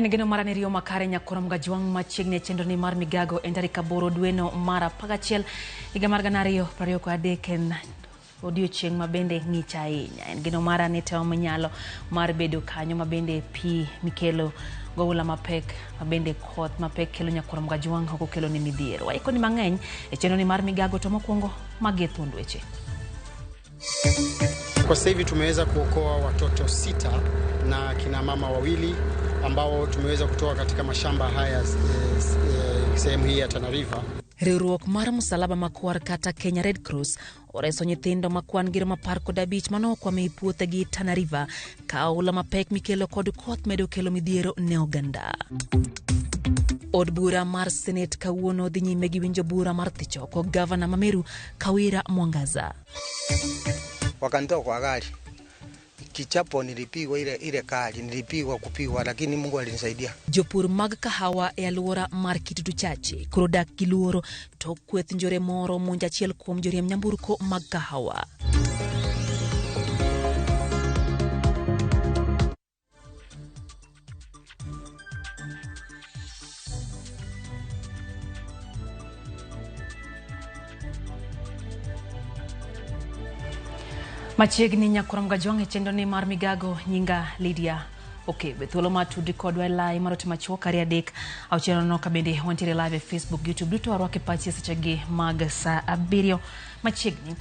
En geno marane rio makare nyakorom gajuang machiegni chenro ni mar Migago en tarik 8 dweno mar 11 higa mar 2023 en odiochieng' mabende ng'ich ahinya. En geno marane teo manyalo mar bedo kanyo mabende pi mikelo goula mapek mabende koth mapek kelo nyakorom gajuang hoko kelo ni midhiero. Waiko ni mang'eny e chenro ni mar Migago to mokwongo magethund weche. Kwa sasa hivi tumeweza kuokoa watoto 6 na kina mama 2 ambao tumeweza kutoa katika mashamba haya sehemu hii ya Tana River. Riwruok mar Msalaba Makwar kata Kenya Red Cross oreso nyithindo makwan gir mapar kod 5 manokwame puothegi Tana River ka oula mapek mikelo kod koth medo kelo midhiero ne oganda. Od bura mar Senate kawuono dhi nyime gi winjo bura mar thicho ko gavana ma Meru Kawira Mwangaza. Wakanitoa kwa gari. Kichapo nilipigwa ile kali, nilipigwa kupigwa, lakini Mungu alinisaidia. Jopur mag kahawa e alwora mar Kitutu Chache koro dak gi luoro to kweth njore moro monja achiel kuom joriemb nyamburko mag kahawa. Machiegni nyakorom gajuang e chenro ni mar Migago nyinga Lydia. Okay, bethuolo matudi kodwa live marote machuo kari adek au channel no kabende wantiere live Facebook, YouTube duto warwake pachi sechagi mag saa 7 machiegni.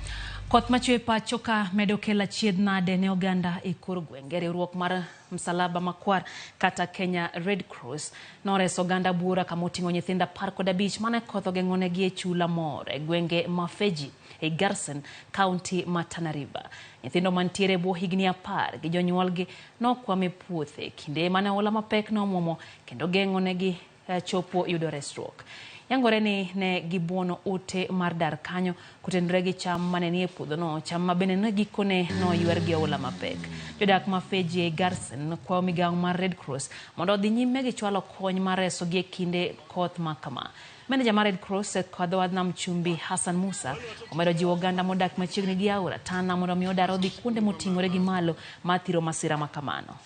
Koth machwe pacho ka medo kela chied nade ne oganda e kor gwenge. Riwruok mar Msalaba Makwar kata Kenya Red Cross noreso oganda bura kamoting'o nyithinda 15 mane koth ogeng'onegi e chula moro e gwenge Mafeji e Garsen, County ma Tana River. Nyithindo mantiere bo higni 10 gi jonyuolgi nokwame puothe kinde mane oula mapek nomuomo kendo geng'onegi chopo yudo resruok. Yangore ni ne gibuono ute mar dar kanyo kutendore gi cham mane nie puodho no, cham mabene ne gikone no ywer gi oula mapek. Jodak Mafeji e Garsen kwa Migago mar Red Cross mondo dhi nyime gi chwalo kony mar reso gi kinde koth makama. Manager mar Red Cross kwa Nam Chumbi Hassan Musa omedo jiwo oganda modak machiegni gi aora Tana mondo mi odar odhi kuonde moting'ore gi malo mathiro masira makamano.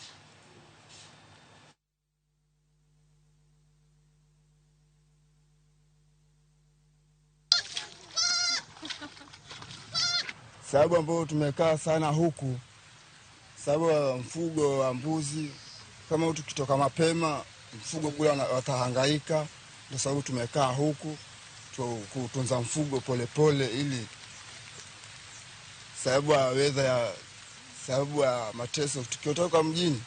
Sababu ambayo tumekaa sana huku, sababu ya mfugo wa mbuzi, kama mtu kitoka mapema mfugo kule watahangaika, ndio sababu tumekaa huku kutunza mfugo pole ili sababu ya weather sababu ya mateso. Tukitoka mjini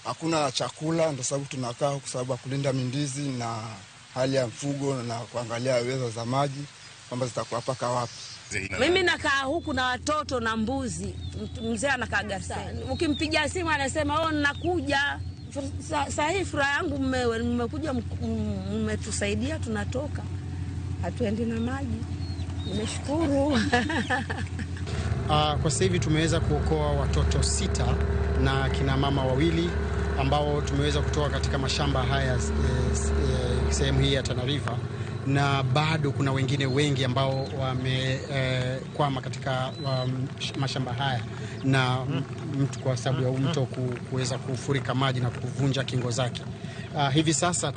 hakuna chakula, ndio sababu tunakaa huku, sababu ya kulinda mindizi na hali ya mfugo na kuangalia weather za maji kwamba zitakuwa paka wapi. Mimi nakaa huku na watoto na mbuzi. Mzee anakaa Garseni. Ukimpigia simu anasema "Oh, nakuja." Sasa hii furaha yangu mmekuja, mmetusaidia, tunatoka. Hatuendi na maji. Nimeshukuru. Kwa sasa hivi tumeweza kuokoa watoto 6 na kina mama 2 ambao tumeweza kutoa katika mashamba haya sehemu hii ya Tana River. Na bado kuna wengine wengi ambao wamekwama katika mashamba haya na mtu kwa sababu ya mto kuweza kufurika maji na kuvunja kingo zake. Hivi sasa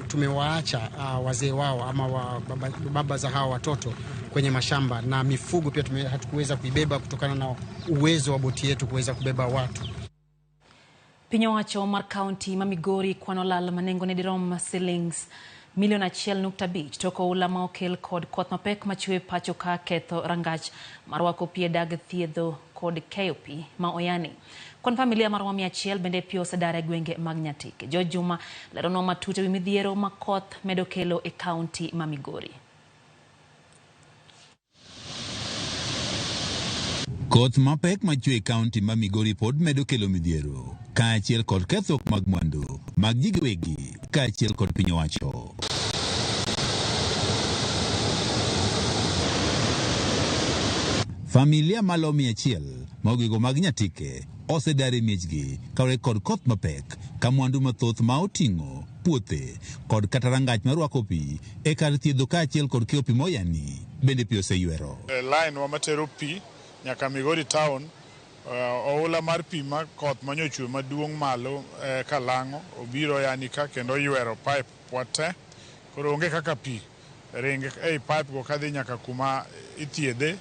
tumewaacha wazee wao ama baba za hawa watoto kwenye mashamba, na mifugo pia hatukuweza kuibeba kutokana na uwezo wa boti yetu kuweza kubeba watu. Pinyo wacho mar County ma Migori kwanolal manengo ne dirom shillings milion 1.5 toko ula ma okel kod koth mapek machwe pacho ka ketho rangach marwako pie dag thiedho kod KOP ma oyani. Kon familia marwa 100 bende pio sadare gwenge mag Nyatike. Jo Juma lerono matute wi midhiero ma koth medo kelo e County ma Migori. Koth mapek machwe County ma Migori pod medo kelo midhiero kaachiel kod ketho mag mwandu mag ji giwegi kaachiel kod piny owacho. Familia malo 100 mogigo mag Nyatike osedare miechgi kaure kod koth mapek ka mwandu mathoth ma oting'o puothe kod kata rangach marwako pi e kar thiedho kaachiel kod KOP moyani bende pi oseywero. Line wa matero pi nyaka Migori town Oula mar pi ma koth manyochwe maduong' malo Kalango obiro yani ka kendo ywero pipe pote koro onge kaka pi ringe ei pipe go kadhi nyaka kuma ithiedhe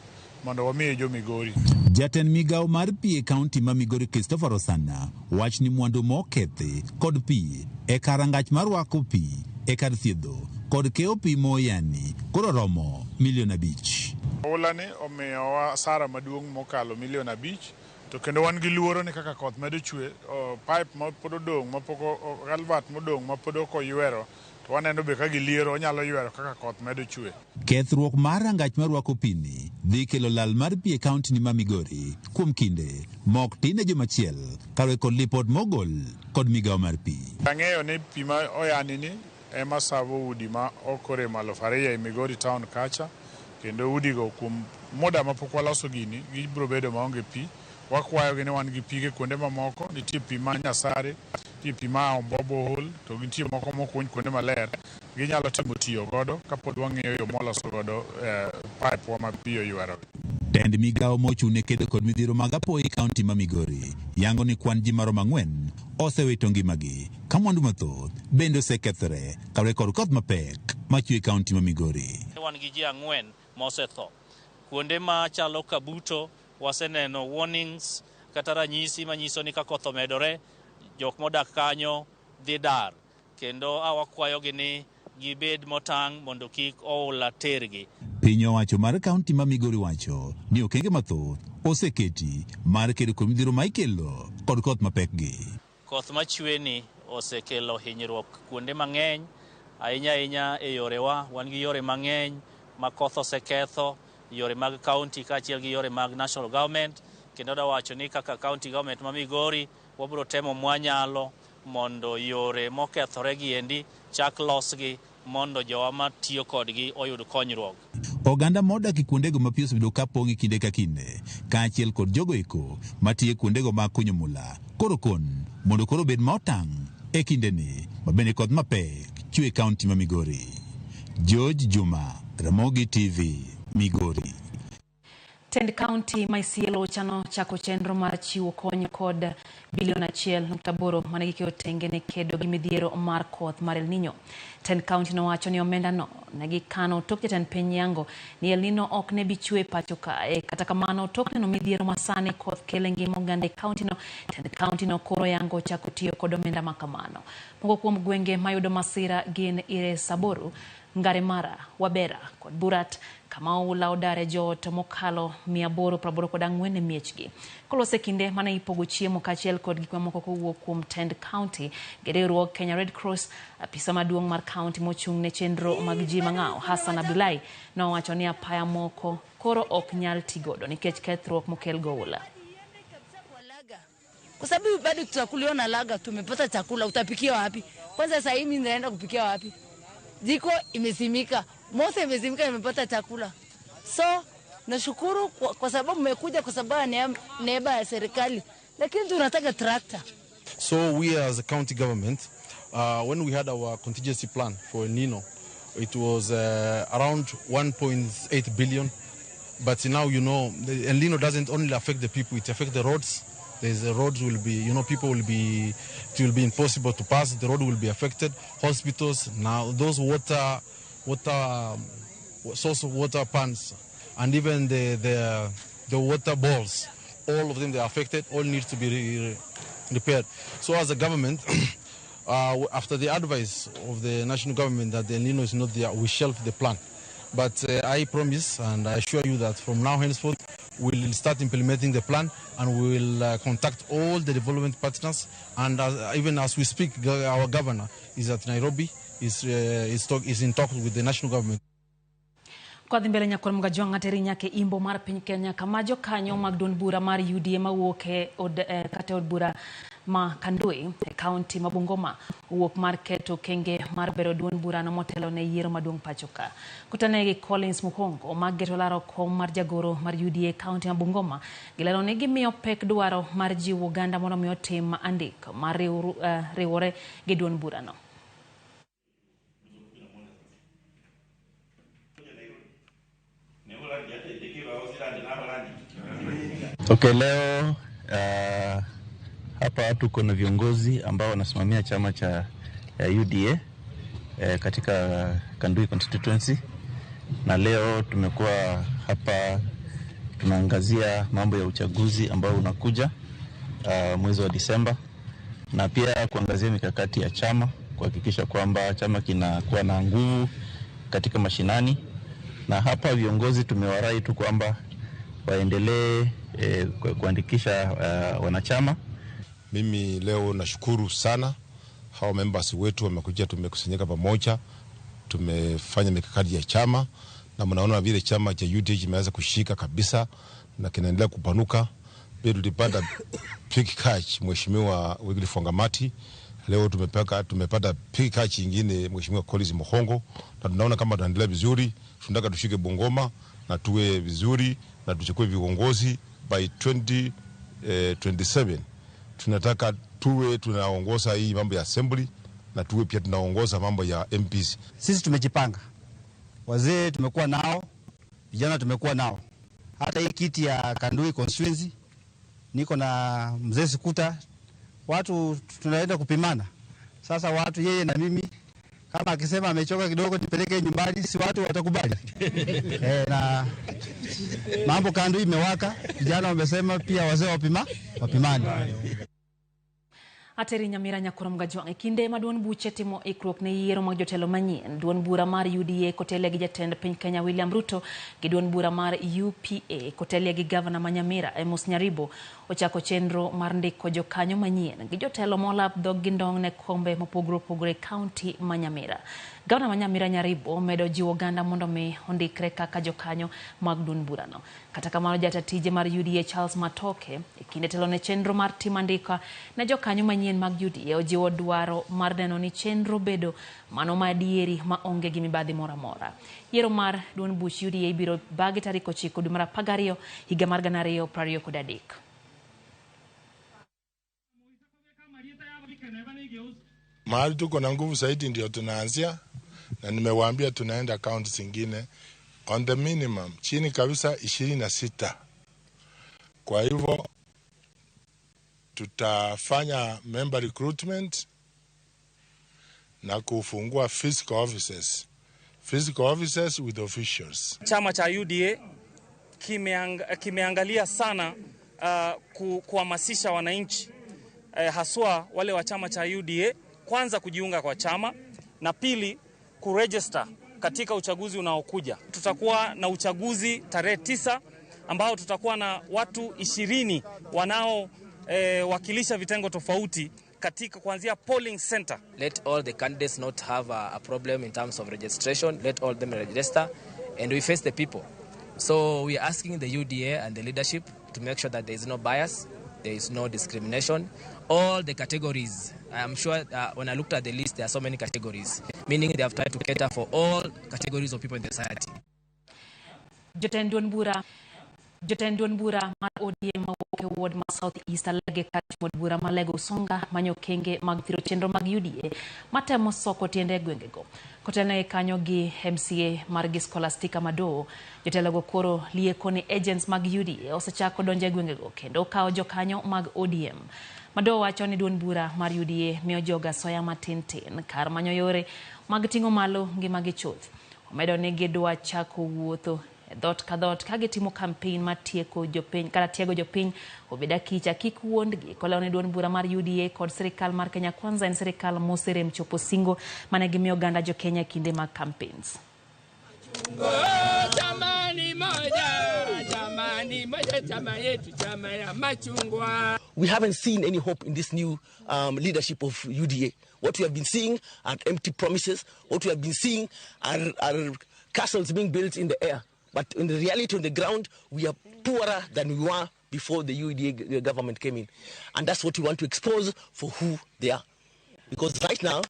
mondo wamiye jo Migori. Jatend migawo mar pi e kaunti ma Migori Christopher Osana wach ni mwandu mokethi kod pi e karangach mar rwako pi e kar thiedho kod keo pi moyani koro romo $5 million. Oula ni omiyowa sara maduong' mokalo $5 million to kendo wan gi luoro ni kaka koth medo chwe pipe ma pod odong' mapoko galvat modong' ma pod ok oywero to waneno be ka giliero onyalo ywero kaka koth medo chwe. Kethruok mar rangach mar rwako pi ni dhi kelo lal mar pi e kaunti ni ma Migori kuom kinde mok tin e jomachiel kaluwore kod lipot mogol kod migawo mar pi. Ang'eyo ni pi ma oyani ni ema savo udi ma okore malo 2 e Migori town kacha kendo udi go kuom moda mapok waloso gini gibiro bedo maonge pi. Wakwayo gi ni wan gi pige kuonde mamoko, nitie pi ma Nyasare, nitie pi ma Ombobo Hole, to nitie moko mokuny kuonde maler. Ginyalo timo tiyo godo kapod wang'eyo yo moloso godo pipe wa ma pi oywero. Tend migawo mochune kedo kod midhiero mag apoyi kaunti ma Migori yango ni kwan ji maromo 4 osewito ngimagi ka mwandu mathoth bende osekethore kaluwore kod koth mapek machwe kaunti ma Migori. Wan gi ji 4 mosetho. Kuonde ma chalo Kabuto waseneno warnings kata ranyisi manyiso ni ka koth omedore jok modak kanyo dhi dar kendo wakwayogi ni gibed motang' mondo kik oula tergi. Piny owacho mar kaunti ma Migori wacho ni okenge mathoth oseketi mar kedo kod midhiero ma ikelo kod koth mapek gi. Koth machwe ni osekelo hinyruok kuonde mang'eny ahinya e yorewa. Wan gi yore mang'eny ma koth oseketho, yore mag county kaachiel gi yore mag national government, kendo da wacho ni kaka county government ma Migori wabiro temo mwanyalo mondo yore mokethore gi endi chak losgi mondo jowa matiyo kodgi oyud konyruok. Oganda modak e kuondego ma pi osebedo ka pong'e kinde ka kinde kaachiel kod jogo eko matiyo kuondego mag kunyo mula koro kon mondo koro bed ma otang' e kindeni ma bende koth mapek chwe kaunti ma Migori. George Juma, Ramogi TV, Migori. Tend County ma Isiolo chano chako chenro mar chiwo kony kod $1.8 mane gikeo tenge ne kedo gi midhiero mar koth mar El Nino. Tend County nowacho ni omenda no ne gikano tok jatend piny yango ni El Nino ok ne bi chwe pacho kae. Kata kamano tok neno midhiero masane koth kele ngima oganda e county no, Tend County no koro yango chako tiyo kod omenda makamano. Moko kuom gwenge mayudo masira gin Ire Saboru, Ngaremara, Wabera kod Burat, kama oula odare joot mokalo 884 e miechgi. Kolose kinde mane ipogo chiemo kaachiel kod gik mamoko kowuok kuom Tend County, riwruok Kenya Red Cross, apisa maduong' mar county mochung' ne chenro mag ji mang'aw Hassan Abdullahi nowacho ni apaya moko koro ok nyal tigodo nikech kethruok mokel goula. Kwa sababu bado tutakuliwa na laga, tumepata chakula, utapikia wapi? Kwanza sasa hivi ninaenda kupikia wapi? Jiko imezimika, moto imezimika, nimepata chakula. So nashukuru kwa sababu mmekuja kwa sababu neema ya serikali, lakini tunataka tractor. So we as a county government, when we had our contingency plan for El Nino, it was around 1.8 billion. But now, you know, El Nino doesn't only affect the people, it affects the roads. The roads will be, you know, it will be impossible to pass. The road will be affected. Hospitals, now those source of water pans, and even the water balls, all of them, they are affected. All needs to be repaired. So as a government, after the advice of the national government that the El Nino is not there, we shelved the plan. But I promise and I assure you that from now henceforth, we'll start implementing the plan and we will contact all the development partners. And even as we speak, our governor is at Nairobi, is in talks with the national government. Kwa dhimbele nyakor mga jwang ateri nyake imbo mar piny Kenya kamajo kanyo mag duond bura mar UDA mawuoke kate od bura ma Kandui county ma Bungoma wuok mar keto kenge mar bero duond bura no motelo ne yiero maduong' pachoka. Kutane gi Collins Muhongo mag geto laro kom mar jagoro mar UDA county ma Bungoma gilero ne gimiyo pek dwaro mar jiwo Uganda mondo miyo tim andik mar riwore gi duond bura no. Okay, leo hapa tuko na viongozi ambao wanasimamia chama cha UDA katika Kandui constituency, na leo tumekuwa hapa tunaangazia mambo ya uchaguzi ambao unakuja mwezi wa Disemba, na pia kuangazia mikakati ya chama kuhakikisha kwamba chama kinakuwa na nguvu katika mashinani. Na hapa viongozi tumewarai tu kwamba waendelee kuandikisha wanachama. Mimi leo nashukuru sana hao members wetu wamekuja, tumekusanyika pamoja, tumefanya mikakati ya chama, na mnaona vile chama cha UDA kimeanza kushika kabisa na kinaendelea kupanuka. Pia tulipata pick catch Mheshimiwa Wycliffe Wangamati. Leo tumepata pick catch nyingine Mheshimiwa Collins Muhongo, na tunaona kama tunaendelea vizuri. Tunataka tushike Bungoma na tuwe vizuri na tuchukue viongozi by 2027. Tunataka tuwe tunaongoza hii mambo ya assembly na tuwe pia tunaongoza mambo ya MPs. Sisi tumejipanga. Wazee tumekuwa nao, vijana tumekuwa nao. Hata hii kiti ya Kandui constituency niko na mzee Sikuta, watu tunaenda kupimana. Sasa watu yeye na mimi, kama akisema amechoka kidogo nipeleke nyumbani, si watu watakubali. Na mambo Kandui imewaka, vijana wamesema pia wazee wapimani. Ateri Nyamira Nyakura Mgajwang kinde maduon buche timo ikruok ne yiero mag jotelo manyien. Duon bura mar UDA kotele gi jatend piny Kenya William Ruto gi duon bura mar UPA kotele gi gavana ma Nyamira Amos Nyaribo ochako chenro mar ndiko jokanyo manyien gi jotelo molap dhog gi ndong ne kombe mopogore opogore kaunti ma Nyamira. Gavana ma Nyamira Nyaribo medo jiwo ganda mondo mi ondikre kaka jokanyo mag duon burano. Kata kamano jatatije mar UDA Charles Matoke kinde telo ne chenro mar timandika ne jokanyo manyien mag UDA ojiwo dwaro mar neno ni chenro bedo mano madieri ma onge gi mibadhi mora mora. Yiero mar duon buch UDA biro bagi tarik 9 dwe mar 12 higa mar 2023. Mahali tuko na nguvu zaidi ndio tunaanzia, na nimewaambia tunaenda kaunti zingine on the minimum chini kabisa 26. Kwa hivyo tutafanya member recruitment na kufungua physical offices with officials. Chama cha UDA kimeangalia sana kuhamasisha wananchi haswa wale wa chama cha UDA kwanza kujiunga kwa chama, na pili kuregister katika uchaguzi unaokuja. Tutakuwa na uchaguzi tarehe 9 ambao tutakuwa na watu 20 wanao wakilisha vitengo tofauti katika kuanzia polling center. Let all the candidates not have a problem in terms of registration. Let all them register and we face the people. So we are asking the UDA and the leadership to make sure that there is no bias, there is no discrimination. All the categories, I am sure when I looked at the list, there are so many categories, meaning they have tried to cater for all categories of people in the society. Jotenduon bura mar ODM mawuok ward ma South East alege kati mod bura ma Lego Songa manyo kenge mag thiro chenro mag UDA matemo soko tiende gwengego. Kotene kanyo gi MCA mar gi Scholastica Mado, jotelogo koro lieko ni agents mag UDA osechako donje gwengego kendo kawo jokanyo mag ODM. Mado wacho ni duon bura mar UDA miyo joga soya matintin kar manyo yore mag tingo malo ngimagi chuth. Omedo ni gidwa chako wuotho dot ka dot kage timo campaign matieko jopiny kala tiego jopiny obeda kicha kik wuondgi kolone duon bura mar UDA kod sirikal mar Kenya Kwanza en sirikal moserem chopo singo mane gimiyo ganda jo Kenya kinde mag campaigns. We haven't seen any hope in this new leadership of UDA. What we have been seeing are empty promises. What we have been seeing are castles being built in the air. But in the reality on the ground, we are poorer than we were before the UDA government came in. And that's what we want to expose for who they are. Because right now,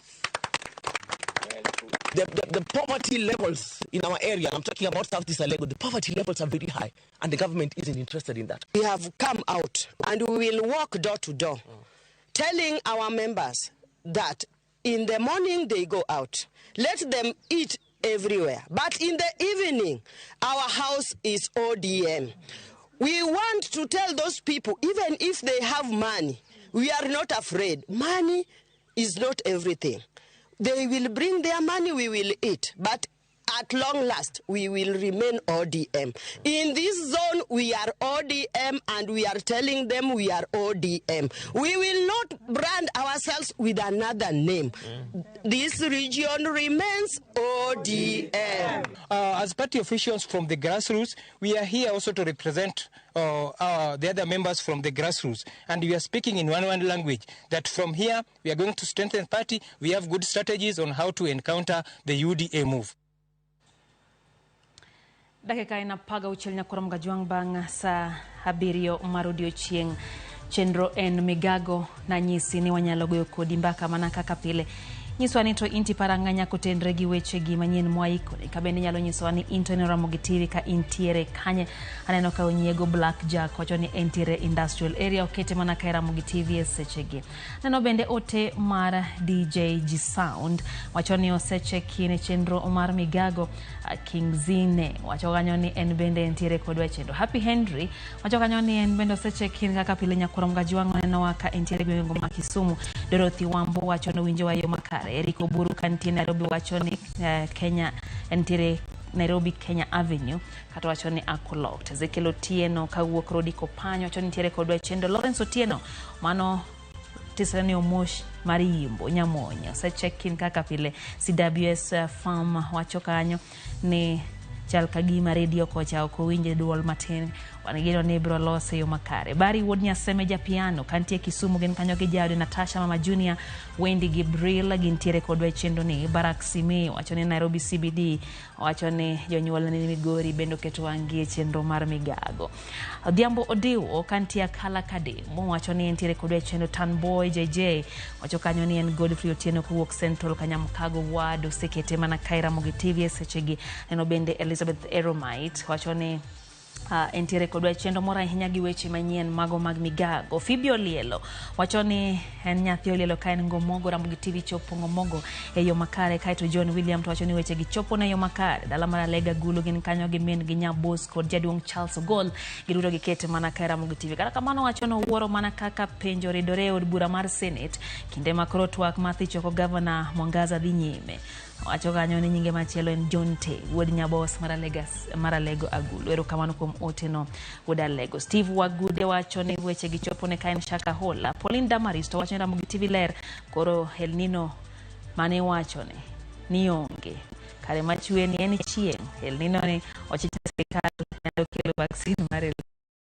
the poverty levels in our area, I'm talking about Southeast Lagos, the poverty levels are very high. And the government isn't interested in that. We have come out and we will walk door to door, telling our members that in the morning they go out. Let them eat everywhere. But in the evening, our house is ODM. We want to tell those people, even if they have money, we are not afraid. Money is not everything. They will bring their money, we will eat. But at long last, we will remain ODM. In this zone, we are ODM, and we are telling them we are ODM. We will not brand ourselves with another name. This region remains ODM. As party officials from the grassroots, we are here also to represent the other members from the grassroots. And we are speaking in one language, that from here, we are going to strengthen the party. We have good strategies on how to encounter the UDA move. Dakika inapaga uchelnya kuram gajuang bang sa habirio marudio chieng chenro en Migago na nyisi ni wanyalo goyo kodi mbaka manaka kapile nyiswani to inti paranganya kutendre gi weche gi manyien mwaiko ne kabende nyalo nyiswani into ni Ramogi TV ka intiere kanye aneno ka onyiego Black Jack wacho ni intiere industrial area okete mana ka Ramogi TV sechegi neno bende ote mar DJ G Sound wacho ni oseche kine chenro mar Migago King Zine wacho kanyo ni en bende intiere kodwa chendo Happy Henry wacho kanyo ni en bende oseche kine kaka pile nyakuram gajuang neno waka intiere gwengo makisumu Dorothy Wambo wacho no winjo wayo makare Eriko Buru kanti Nairobi wacho ni Kenya entire Nairobi Kenya Avenue kata wacho ni Akolot Ezekiel Otieno kawuok rodi Kopanyo wacho ni tiere kodwa chendo Lawrence Otieno mano tisani omosh mari yimbo nyamonyo sa check in kaka pile CWS farm wacho kanyo ni chal kagima radio kocha okowinje duol matin wanigiro ni bro lose yo makare bari wodnya semeja piano kantie Kisumu gen kanyo ge jawde Natasha Mama Junior Wendy Gibril gintiere kodwa chendo ni Barak Simi wacho ni Nairobi CBD wacho ni jonyuol ni Migori bendo keto wangie chendo mar Migago Odhiambo Odiwo kantie Kala Kade mo wacho ni entiere kodwa chendo Tanboy JJ wacho kanyo ni en Godfrey Otieno kuwok Central Kanyamkago ward sekete mana Kaira Ramogi TV sechegi neno bende Elizabeth Eromite wacho ni entiere kodwa chendo mora hinya gi weche manyien mago mag Migago Fibio Lielo wacho ni en nyathi Lielo kaen ngomogo Ramogi TV chopo ngomogo e yo makare kaito John William to wacho ni weche gi chopo na yo makare dala mara lega gulo gin kanyo gi min gi nyabos kod jaduong Charles Gol girudo gi kete mana ka Ramogi TV kata kamano wacho no wuoro mana kaka penjo ridore od bura mar Senate kinde makro twak mathi choko governor Mwangaza dhi nyime wacho kanyo ni nyinge machielo en John Te wod nyabos mara Lego Agulu ero kamano kuom oteno woda Lego Steve Wagude wacho ni weche gi chopo ne kaen Shaka Hola Pauline Damaris to wacho ni Ramogi TV ler koro El Nino mane wacho ni onge kare machue ni en chieng El Nino ni ochiche serikal nyalo kelo vaccine mar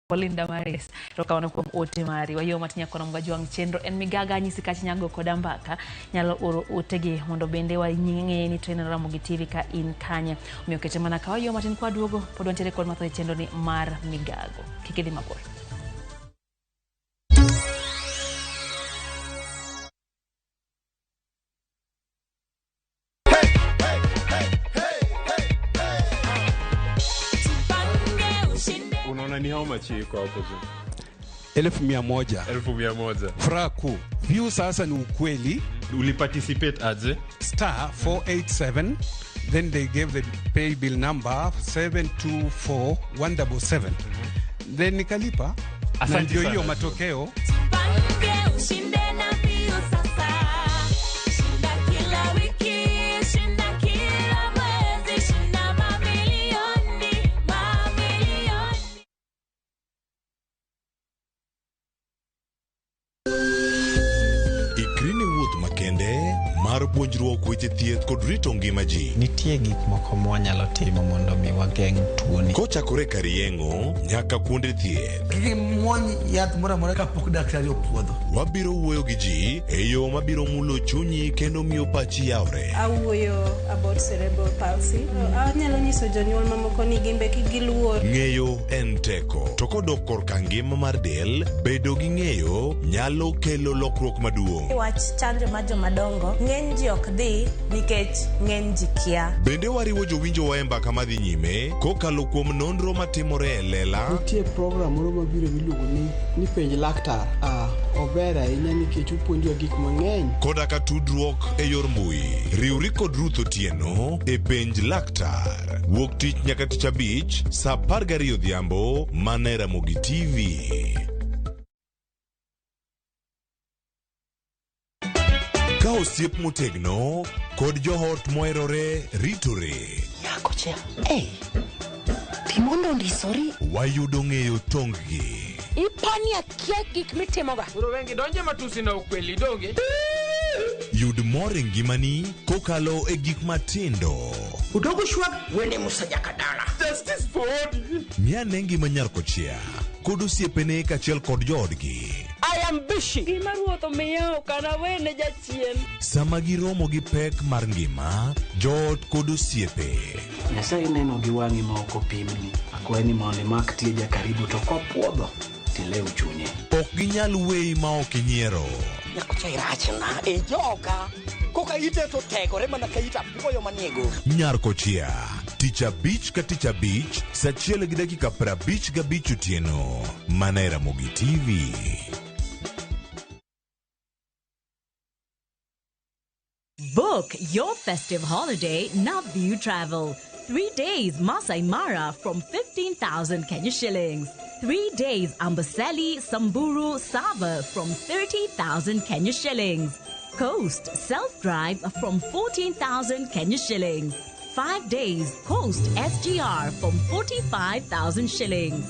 Pauline Damaris rokawana kuom ote mari wayo matinya kono mgajuang chenro en Migaga nyisi kachi nyago kodambaka nyalo oro otege mondo bende wa nyinge ni trainer Ramogi TV ka in kanya umiokete mana ka wayo matin kwa duogo podwa ntere kod matho chenro ni mar Migago kikidi mapor Unaona ni how much iko hapo tu? 1,100. Furaha kuu. View sasa ni ukweli. Uliparticipate aje? *487. Then they gave the pay bill number 724,177. Then nikalipa. Na ndio hiyo matokeo. mar puonjruok weche thieth kod rito ngima ji. Nitie gik moko mwanyalo timo mondo mi wageng' tuoni. Kochakore kar yeng'o nyaka kuonde thieth. Gimwony yath moro amora kapok daktari opuodho. Wabiro wuoyo gi ji e yo mabiro mulo chunyi kendo miyo pachi yawre. Awuoyo about cerebral palsy. Anyalo nyiso jonyuol mamoko ni gimbe giluor. Ng'eyo en teko. To kodok korka ngima mar del, bedo gi ng'eyo nyalo kelo lokruok maduong'. Wach chanjo mar jomadongo ng'eny ji ok dhi nikech ng'eny ji kia. Bende wariwo jowinjo wa e mbaka madhi nyime kokalo kuom nonro matimore e lela. Nitie program moro mabiro miluongo ni penj laktar. obera inya nikech upuonjo gik mang'eny. Koda ka tudruok e yor mbui. Riwri kod Ruth Otieno e penj laktar. Wuok tich nyaka tich abich saa 12 odhiambo mana e Ramogi TV. Ka osiep motegno kod johot moherore ritore. Nyako chia. Timondo ndisori. Wayudo ng'eyo tonggi. Ipani akia gik mitimoga. Uro wengi donje matusi na ukweli donge. Yud mor e ngimani kokalo e gik matindo. Udogo shwag wende musajaka dala. Justice for all. Mia nengi manyarko chia. Kod osiepene kachiel kod joodgi. I am bishi. Gima ruotho miyo kana wene jachien. Sama giromo gi pek mar ngima, joot kod osiepe. Nyasaye neno gi wang'i ma ok opimni. Akwaye ni mondo imak tieja karibu to kopuodho tilew chunye. Ok ginyal weyi ma ok inyiero. Nyako cha irachna e joka. Koka ite to tegore mana ka ita puoyo maniego. Nyarko chia. Tich abich ka tich abich, saa 1:55 otieno. Mana e Ramogi TV. Book your festive holiday Navview Travel. 3 days Masai Mara from 15,000 Kenya shillings. 3 days Amboseli, Samburu, Sava from 30,000 Kenya shillings. Coast Self-Drive from 14,000 Kenya shillings. 5 days Coast SGR from 45,000 shillings.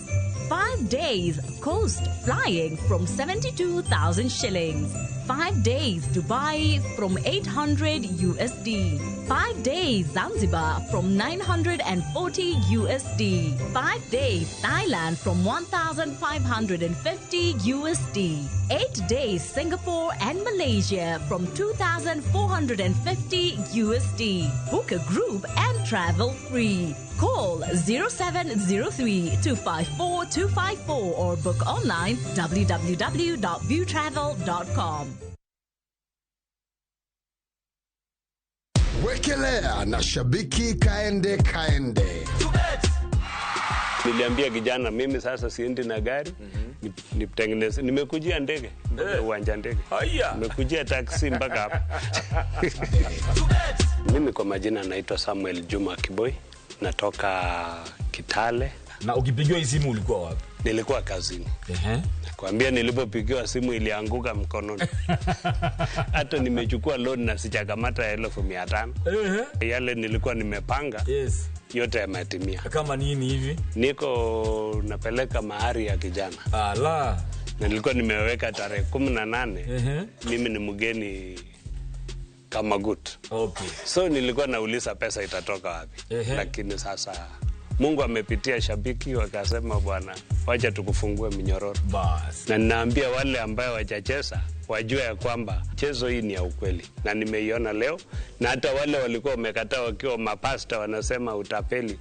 5 days Coast Flying from 72,000 shillings. 5 days Dubai from 800 USD. 5 days Zanzibar from 940 USD. 5 days Thailand from 1,550 USD. 8 days Singapore and Malaysia from 2,450 USD. Book a group and travel free. Call 0703-254-254 or book online www.viewtravel.com. Wekelea na shabiki kaende. Niliambia kijana mimi sasa siendi na gari, nitengeneze. Nimekujia ndege, uwanja ndege. Nimekujia taksi mpaka hapa. Mimi kwa majina naitwa Samuel Juma Kiboi, natoka Kitale. Na ukipigiwa simu ulikuwa wapi? Nilikuwa kazini. Nakwambia nilipopigiwa simu ilianguka mkononi. Hata nimechukua loan na sijakamata 1,500. Yale nilikuwa nimepanga. Yote yametimia. Kama nini hivi? Niko napeleka mahari ya kijana. Ala. Na nilikuwa nimeweka tarehe 18. Mimi ni mgeni kama gut. So nilikuwa nauliza pesa itatoka wapi. Lakini sasa Mungu amepitia shabiki wakasema bwana, wacha tukufungue minyororo. Na ninaambia wale ambao wajacheza wajue ya kwamba chezo hii ni ya ukweli. Na nimeiona leo, na hata wale walikuwa wamekataa wakiwa mapasta wanasema utapeli,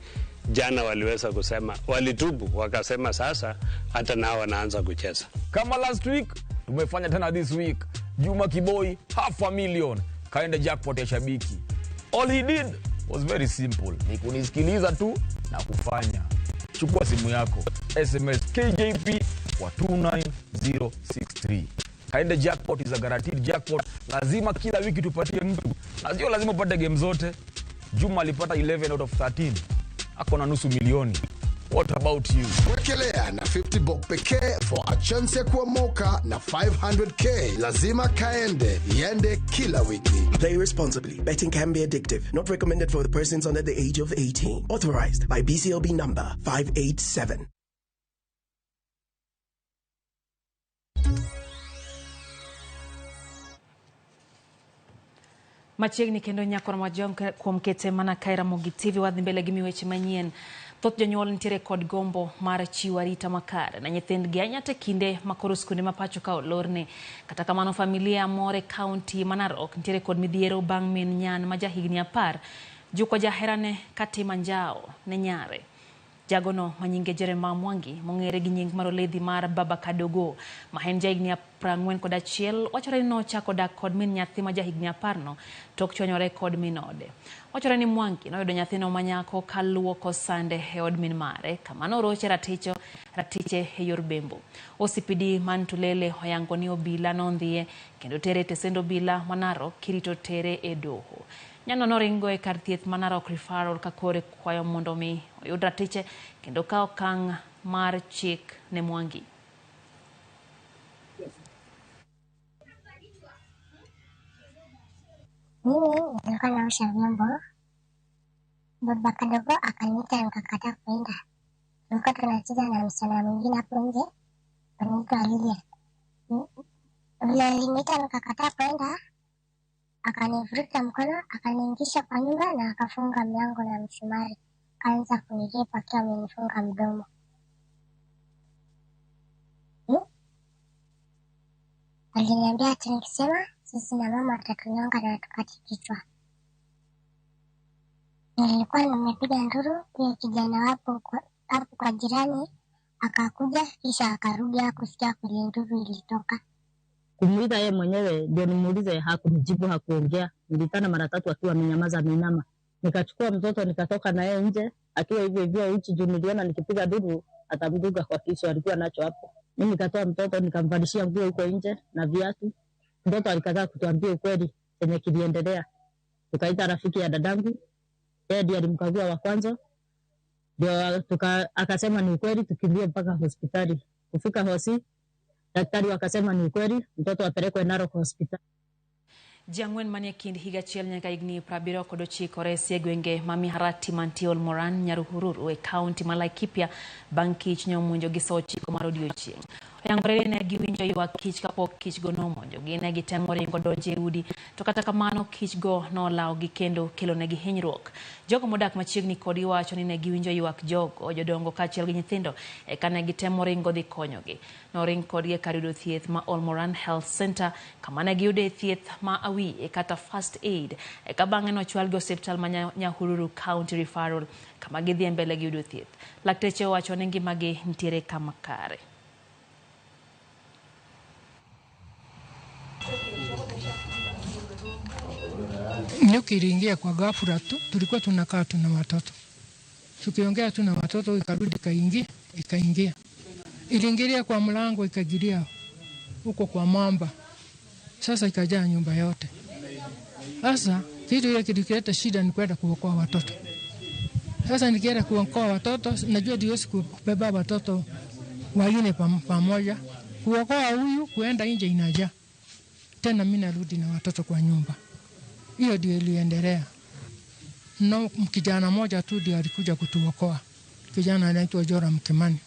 jana waliweza kusema, walitubu wakasema sasa hata nao wanaanza kucheza. Kama last week tumefanya tena this week. Juma Kiboi $500,000 kaenda jackpot ya shabiki. All he did was very simple. Ni kunisikiliza tu na kufanya. Chukua simu yako, SMS KJP kwa 29063. Kaenda jackpot is a guaranteed jackpot. Lazima kila wiki tupatie mtu. Na sio lazima upate game zote. Juma alipata 11 out of 13. Ako na nusu milioni. What about you? Wekelea na 50 bob pekee for a chance ya kuomoka na 500k. Lazima kaende, yende kila wiki. Play responsibly. Betting can be addictive. Not recommended for the persons under the age of 18. Authorized by BCLB number 587. Machiegni kendo nyakor majom kuom kete mana kae Ramogi TV wadhi mbele gi weche manyien. Thoth jonyuol nitiere kod gombo mar chiwo arita makare na nyithindgi anyate kinde makoro skunde mapacho ka olorne. Kata kamano familia more kaunti Narok nitiere kod midhiero bang' min nyan ma jahigni 10 juko jaherane kati manjao ne nyare. Jagono manyinge Jerema Mwangi mongere gi nying maroledhi mar Baba Kadogo mahenja higni 41 wachore no chako dak kod min nyathi ma jahigni 10 tok chonyore kod minode. Wachore ni Mwangi noyudo nyathino manyako kaluoko sande e od min mare kamano roche ratiche e yor bembo. OCPD Mantulele oyango ni obila nondhie kendo tere tesendo obila manaro kirito tere e doho. Nyano noringo e kar thieth Manarok referral kakore kwayo mondo mi oyud ratiche kendo ka okang' mar chik ne Mwangi. Mimi nilikuwa naosha vyombo, Baba Kadogo akaniita nikakataa kwenda. Tulikuwa tunacheza na msichana mwingine hapo nje, anaitwa Lilia. Vile aliniita nikakataa kwenda, akanivuruta mkono, akaniingisha kwa nyumba na akafunga mlango na msumari. Akaanza kunirepa akiwa amenifunga mdomo. Aliniambia ati nikisema sisi na mama tutatunyonga na tukati kichwa. Nilikuwa nimepiga nduru, huyo kijana hapo kwa jirani akakuja kisha akarudi hakusikia kule nduru ilitoka. Kumuuliza yeye mwenyewe ndio nimuulize, hakunijibu, hakuongea. Nilitana mara 3 akiwa amenyamaza ameinama. Nikachukua mtoto nikatoka na yeye nje akiwa hivyo uchi juu niliona nikipiga duru atamduga kwa kisu alikuwa nacho hapo. Mimi nikatoa mtoto nikamvalishia nguo huko nje na viatu. Mtoto alikataa kutuambia ukweli chenye kiliendelea. Tukaita rafiki ya dadangu, yeye ndiye alimkagua wa kwanza. Ndio akasema ni ukweli, tukimbie mpaka hospitali. Kufika hosi, daktari wakasema ni ukweli, mtoto apelekwe Narok hospitali. Jangwen manie kind higa chiel nyaka igni 79 resi gwenge mami harati mantiol Moran Nyaruhururu e county ma Laikipia bang' kich nyomonjo gi sochi mar odiochieng'. Oyangore ne giwinjo ywak kich kapok kich go nomonjo gi ne gitemo ringo donje udi to kata kamano kich go nolawo gi kendo kelo ne gi hinyruok. Jogo modak machiegni kod wacho ni ne giwinjo ywak jogo jodongo kaachiel gi nyithindo e kane gitemo ringo dhi konyogi. Noring kodgi kar yudo thieth ma Olmoran Health Center kama ne giyude thieth ma awi kata first aid ka bang'e nochwal gi osiptal ma Nyahururu County Referral kama gidhi mbele gi yudo thieth. Lakteche wacho ni ngimagi nitiere kama kare. Nyuki iliingia kwa ghafla tu, tulikuwa tunakaa tu na watoto. Tukiongea tu na watoto ikarudi ikaingia. Iliingilia kwa mlango ikagiria huko kwa mwamba. Sasa ikajaa nyumba yote. Sasa kitu ile kilileta shida ni kwenda kuokoa watoto. Sasa nikienda kuokoa watoto, najua siwezi kubeba watoto wengine pamoja. Kuokoa huyu kuenda nje inajaa. Tena mimi narudi na watoto kwa nyumba. Hiyo ndio iliendelea. No, kijana mmoja tu ndiye alikuja kutuokoa. Kijana anaitwa Joram Kimani.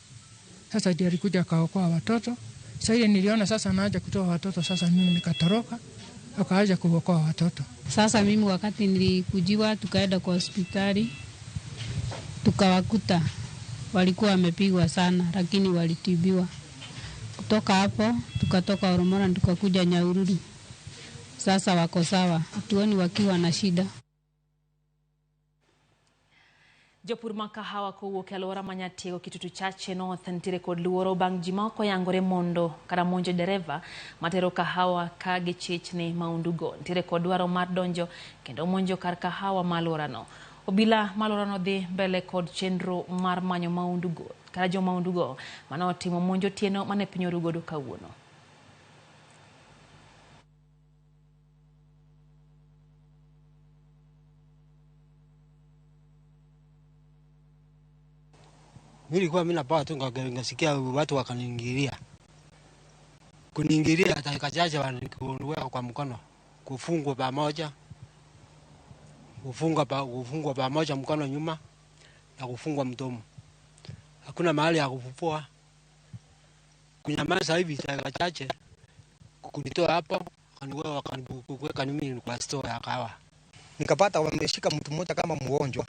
Sasa ndiye alikuja kaokoa watoto. Sasa ile niliona sasa naja kutoa watoto, sasa mimi nikatoroka akaanza kuokoa watoto. Sasa mimi wakati nilikujiwa tukaenda kwa hospitali tukawakuta walikuwa wamepigwa sana lakini walitibiwa. Kutoka hapo tukatoka Olmoran tukakuja Nyahururu. Sasa wako sawa, hatuoni wakiwa na shida. Jopur makahawa kowuok e alwora ma Nyatiego Kitutu Chache North nitiere kod luoro bang' ji ma ok oyangore mondo kata monjo dereva matero kahawa ka gichich ni maundugo nitiere kod dwaro mar donjo kendo monjo kar kahawa ma alworano. Obila ma alworano dhi mbele kod chenro mar manyo maundugo kata jo maundugo manotimo monjo tieno mane piny orugodo kawuono. Nilikuwa mimi napaa tu ngasikia watu wakaniingilia. Kuniingilia dakika chache wanikuweka kwa mkono. Kufungwa pamoja. Kufungwa pamoja mkono nyuma na kufungwa mdomo. Hakuna mahali ya kufufua. Kunyamaza hivi dakika chache kunitoa hapo wakaniweka mimi kwa store ya kahawa. Nikapata wameshika mtu mmoja kama mgonjwa.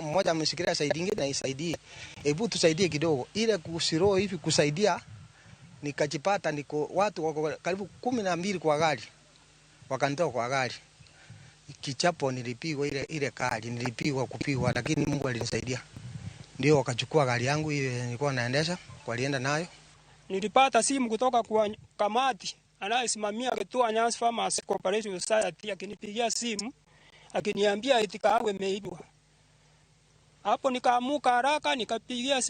Mmoja ameshikilia saidi nyingine na isaidie. Hebu tusaidie kidogo. Ile kusiro hivi kusaidia nikajipata niko watu wako karibu 12 kwa gari. Wakanitoa kwa gari. Kichapo nilipigwa ile kali, nilipigwa kupigwa lakini Mungu alinisaidia. ndio wakachukua gari yangu ile nilikuwa naendesha, walienda nayo. Nilipata simu kutoka kwa kamati anayesimamia kituo Nyanza Farmers Cooperative Society, akinipigia simu akiniambia eti kahawa imeibwa. Hapo nikaamuka haraka, nikapigia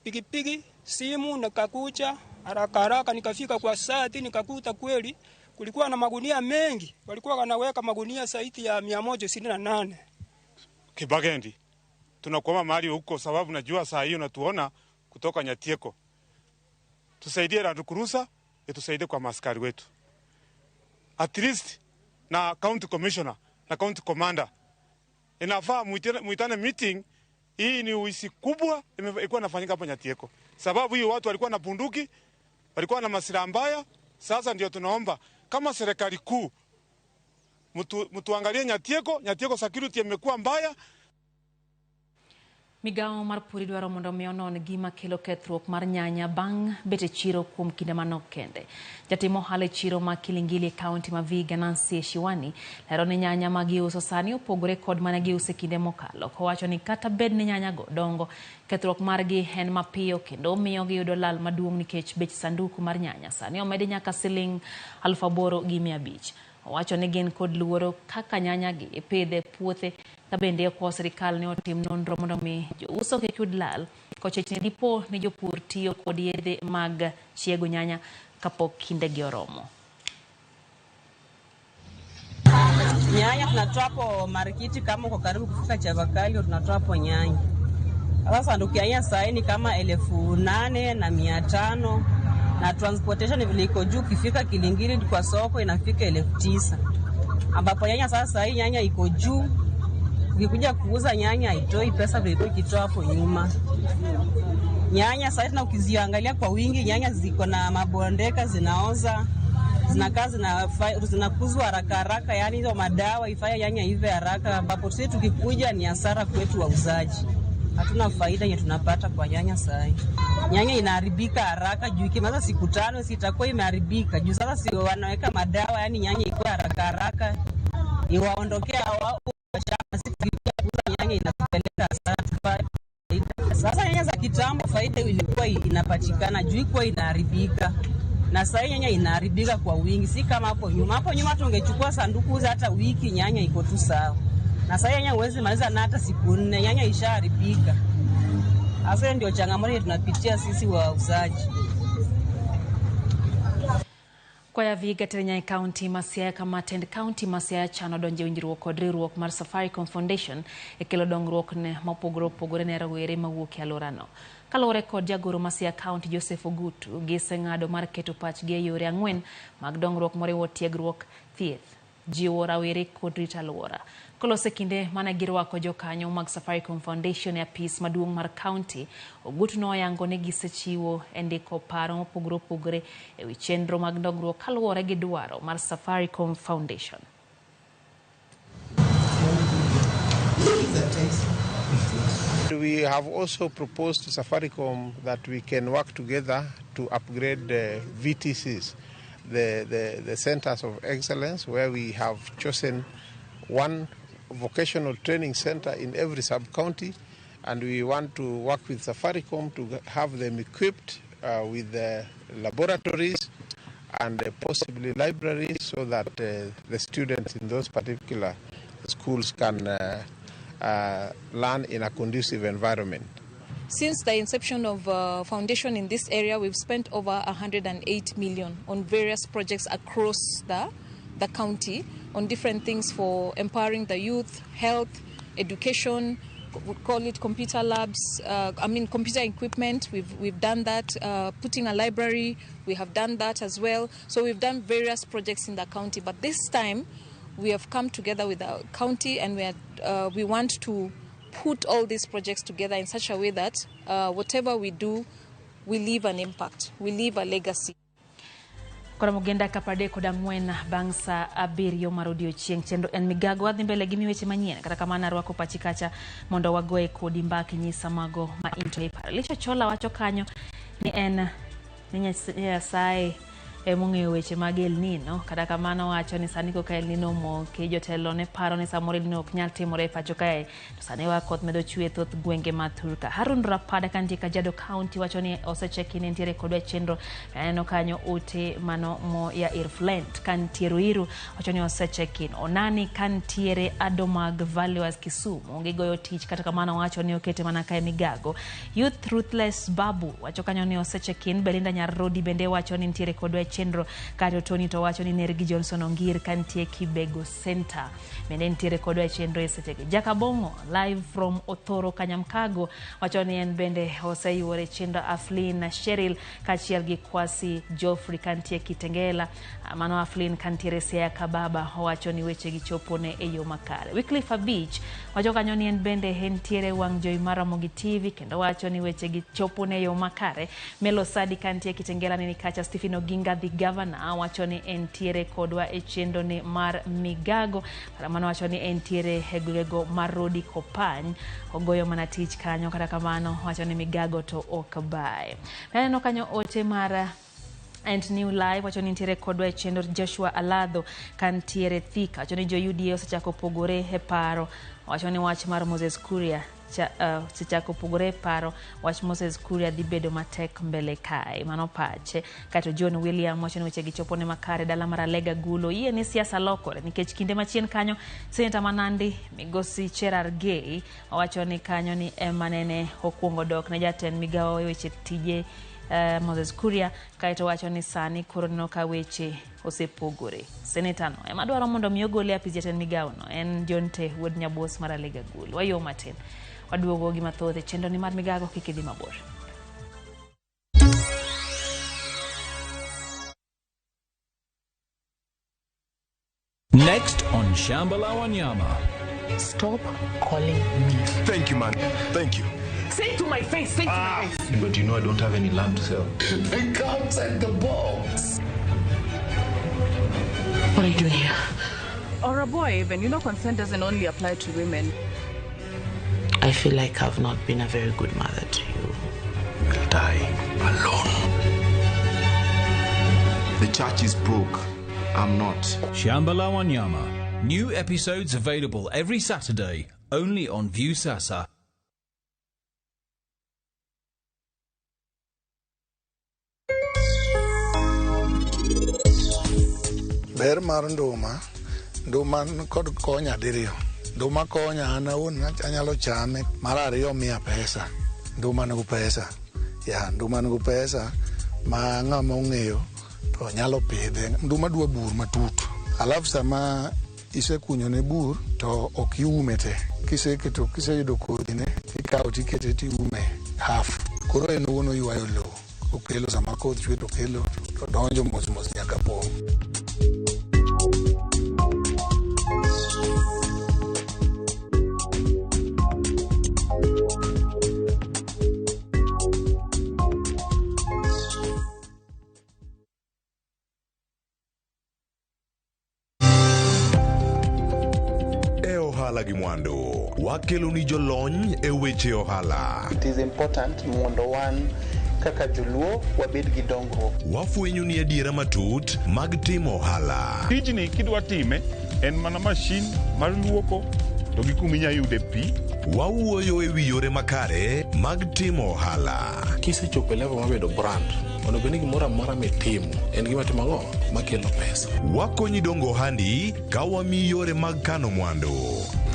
pikipiki simu, nikakuja haraka nikafika kwa society, nikakuta kweli kulikuwa na magunia mengi, walikuwa wanaweka magunia zaidi ya 168. Kibagendi, tunakuomba mahali huko, sababu najua saa hiyo natuona kutoka Nyatieko. Tusaidie Randukurusa, tusaidie kwa maskari wetu. At least na county commissioner na county commander inafaa muitane meeting. Hii ni uisi kubwa ilikuwa inafanyika hapa Nyatieko. Sababu hiyo watu walikuwa na bunduki, walikuwa na masira mbaya. Sasa ndio tunaomba kama serikali kuu mtuangalie Nyatieko security imekuwa mbaya. Migago mar pur dwaro mondo mi onon gima kelo kethruok mar nyanya bang' bete chiro kuom kinde manok kende. Jatimo ohala chiro ma Kilingili kaunti ma Vihiga Nancy Shiwani lero ni nyanya ma giuso sani opogore kod mane giuso kinde mokalo. Kowacho ni kata bed ni nyanya go dongo, kethruok margi en mapiyo kendo miyo giyudo lal maduong' nikech bech sanduku mar nyanya sani omedi nyaka siling 8,500. Owacho ni gin kod luoro kaka nyanya gi ipidhe puothe ka bende kwa serikal ne otim nonro mondo mi jouso kik yud lal kochechni dipo ni jopur tiyo kod yedhe mag chiego nyanya kapok kinde gi oromo. Nyanya tunatoa hapo marikiti kama uko karibu kufika Chavakali tunatoa hapo nyanya. Sasa sanduku ya nyanya sasa ni kama 8,500 na transportation vile iko juu, kifika Kilingili kwa soko inafika 9,000. Ambapo nyanya sasa hii nyanya iko juu, ukikuja kuuza nyanya haitoi pesa vile ilikuwa ikitoa hapo nyuma. Nyanya sasa na ukiziangalia kwa wingi, nyanya ziko na mabondeka, zinaoza, zinakuzwa haraka, yani hizo madawa ifanye nyanya ive haraka, ambapo sisi tukikuja ni hasara kwetu wauzaji. Hatuna faida yenye tunapata kwa nyanya sasa. Nyanya inaharibika haraka juu ikimaliza siku 5 sitakuwa imeharibika. Juu sasa si wanaweka madawa, yani nyanya iko haraka iwaondokea wao shamba, siku kuuza nyanya inapeleka hasara tupate. Sasa nyanya za kitambo faida ilikuwa inapatikana juu ilikuwa inaharibika. Na sasa nyanya inaharibika kwa wingi, si kama hapo nyuma. Hapo nyuma tungechukua sanduku za hata wiki nyanya iko tu sawa. Na sasa nyanya huwezi maliza na hata siku 4 nyanya ishaharibika. Sasa ndio changamoto tunapitia sisi wauzaji. Kwa ya Vihiga Terenya County Masiaya kama Tend County Masiaya chano donje winjruok kod riwruok mar Safaricom Foundation ekelo dongruok ne mopogore ne rawere mawuok e alworano. Kalore kod jagoro Masiaya County Joseph Ogutu giseng'ado mar keto pachgi e yore 4 mag dongruok moriwo tiegruok, thieth, jiwo rawere kod rito alwora. Kolose kinde mana girwako jokanyo mag Safaricom Foundation e apis maduong' mar county, Ogutu noyango ne gisechiwo endiko paro mopogore e wi chenro mag dongruok kaluwore gi dwaro mar Safaricom Foundation. We have also proposed to Safaricom that we can work together to upgrade the VTCs, the centers of excellence, where we have chosen one vocational training center in every sub-county, and we want to work with Safaricom to have them equipped with the laboratories and possibly libraries so that the students in those particular schools can learn in a conducive environment. Since the inception of foundation in this area, we've spent over 108 million on various projects across the county on different things for empowering the youth, health, education, we call it computer labs, computer equipment, we've done that, putting a library, we have done that as well. So we've done various projects in the county, but this time we have come together with the county and we want to put all these projects together in such a way that whatever we do, we leave an impact, we leave a legacy. Kora mugenda kapade koda ng'wen bangsa abiriyo marodio chieng' chendo en Migago adhi mbele gi weche manyien kata kamana rwako pachikacha mondo wagoe kodi mbaki nyisa mago ma into e par. Licho chola wacho kanyo ni en Nyasaye mong'eyo weche mag El Nino. Kata kamano wacho ni sani koka El Nino moke, jotelo ne paro ni samoro El Nino ok nyal timore pacho kae, to sani koth medo chwe thoth gwenge ma Thurka. Harun Rapada kantie Kajiado County wacho ni osecheck in ntiere kodwa chenro kaneno kanyo ote mano mo ya Irflent kantie Ruiru wacho ni osecheck in. Onani kantiere Adomag Valuas Kisumu onge goyo tich, kata kamano wacho ni okete mana kae Migago. Youth Ruthless Babu wacho kanyo ni osecheck in. Belinda Nyarodi bende wacho ni ntiere kodwa chenro, kato Tony to wacho ni Nergi Johnson Ongir kantie Kibego Center bende ntiere kodwa chenro esechege. Jakabongo live from Othoro Kanyamkago wacho ni en bende oseyuore chenro. Aflin na Cheryl kachiel gi Kwasi Joffrey kantie Kitengela, mano Aflin kantiere Siaya Kababa wacho ni weche gi chopone e yo makare. Wycliffe Beach wacho kanyo ni en bende ntiere wang' jowi mar Ramogi TV kendo wacho ni weche gi chopone e yo makare. Melo Sadi kantie Kitengela nini kacha. Stephen Oginga the governor wacho ni entiere kodwa e chenro ni mar Migago, kata mano wacho ni entiere hegwego mar Rodi Kopany ogoyo mana tich kanyo, kata kamano wacho ni Migago to ok bae. Neno kanyo ote mara and new live wacho ni ntiere kodwa e chenro. Joshua Aladho kantiere Thika wacho ni jo UDA osechako pogore e paro, wacho ni wach mar Moses Kuria sechako pogore paro, wach Moses Kuria dhi bedo matek mbele kae, mano pache. Kato John William wacho ni weche gi chopone makare dala mar Alega Gulo yie ni siasa lokore nikech kinde machien kanyo Senator Manandi Migosi Cherargei wacho ni kanyo ni emanene okuongo dok ne jatend migawo e weche tije Moses Kuria, kaito wacho ni sani koro neno ka weche osepogore. Senator no ema dwaro mondo mi ogole apis jatend migawo no en John Te wuod nyabos mar Alega Gulo. Wayo matin waduogo gi mathoth e chenro ni mar Migago kik idhi mabor. Next on Shambala Wanyama. Stop calling me. Thank you, man. Thank you. Say it to my face. Say it to my face. But you know I don't have any land to sell. I can't take the box. What are you doing here? Or a boy even. You know consent doesn't only apply to women. I feel like I've not been a very good mother to you. I'll die alone. The church is broke. I'm not. Shambala Wanyama. New episodes available every Saturday, only on Viusasa. Ber mar nduma kod konya diriyo. Nduma konya an awuon anyalo chame. Mar ariyo miya pesa. Nduma nigi pesa. Nduma nigi pesa ma ng'ama ong'eyo to nyalo pidhe. Nduma dwa bur matut. Alafu sama isekunyo ne bur to ok iume te. Kiseyudo kodhine ikawo tikete tiume half. Koro en owuon oywayo lowo. Okelo sama koth chwe to kelo to donjo mos nyaka pong'. Ohala gi mwandu wakelo ni jolony e weche ohala. It is important mondo wan kaka joluo wabed gi dongruok. Wafwenyo ni adiera matut mag timo ohala. Tijni kidwa time en mana mashin mar luoko to gi kuminya yude pi. Wawuoyo e wi yore makare mag timo ohala. Kisechopo level mabedo brand, ono bende gimoro amora mitimo en gima timo ang'o makelo pesa. Wakonyi dongo ohandi ka wamiyi yore mag kano mwandu.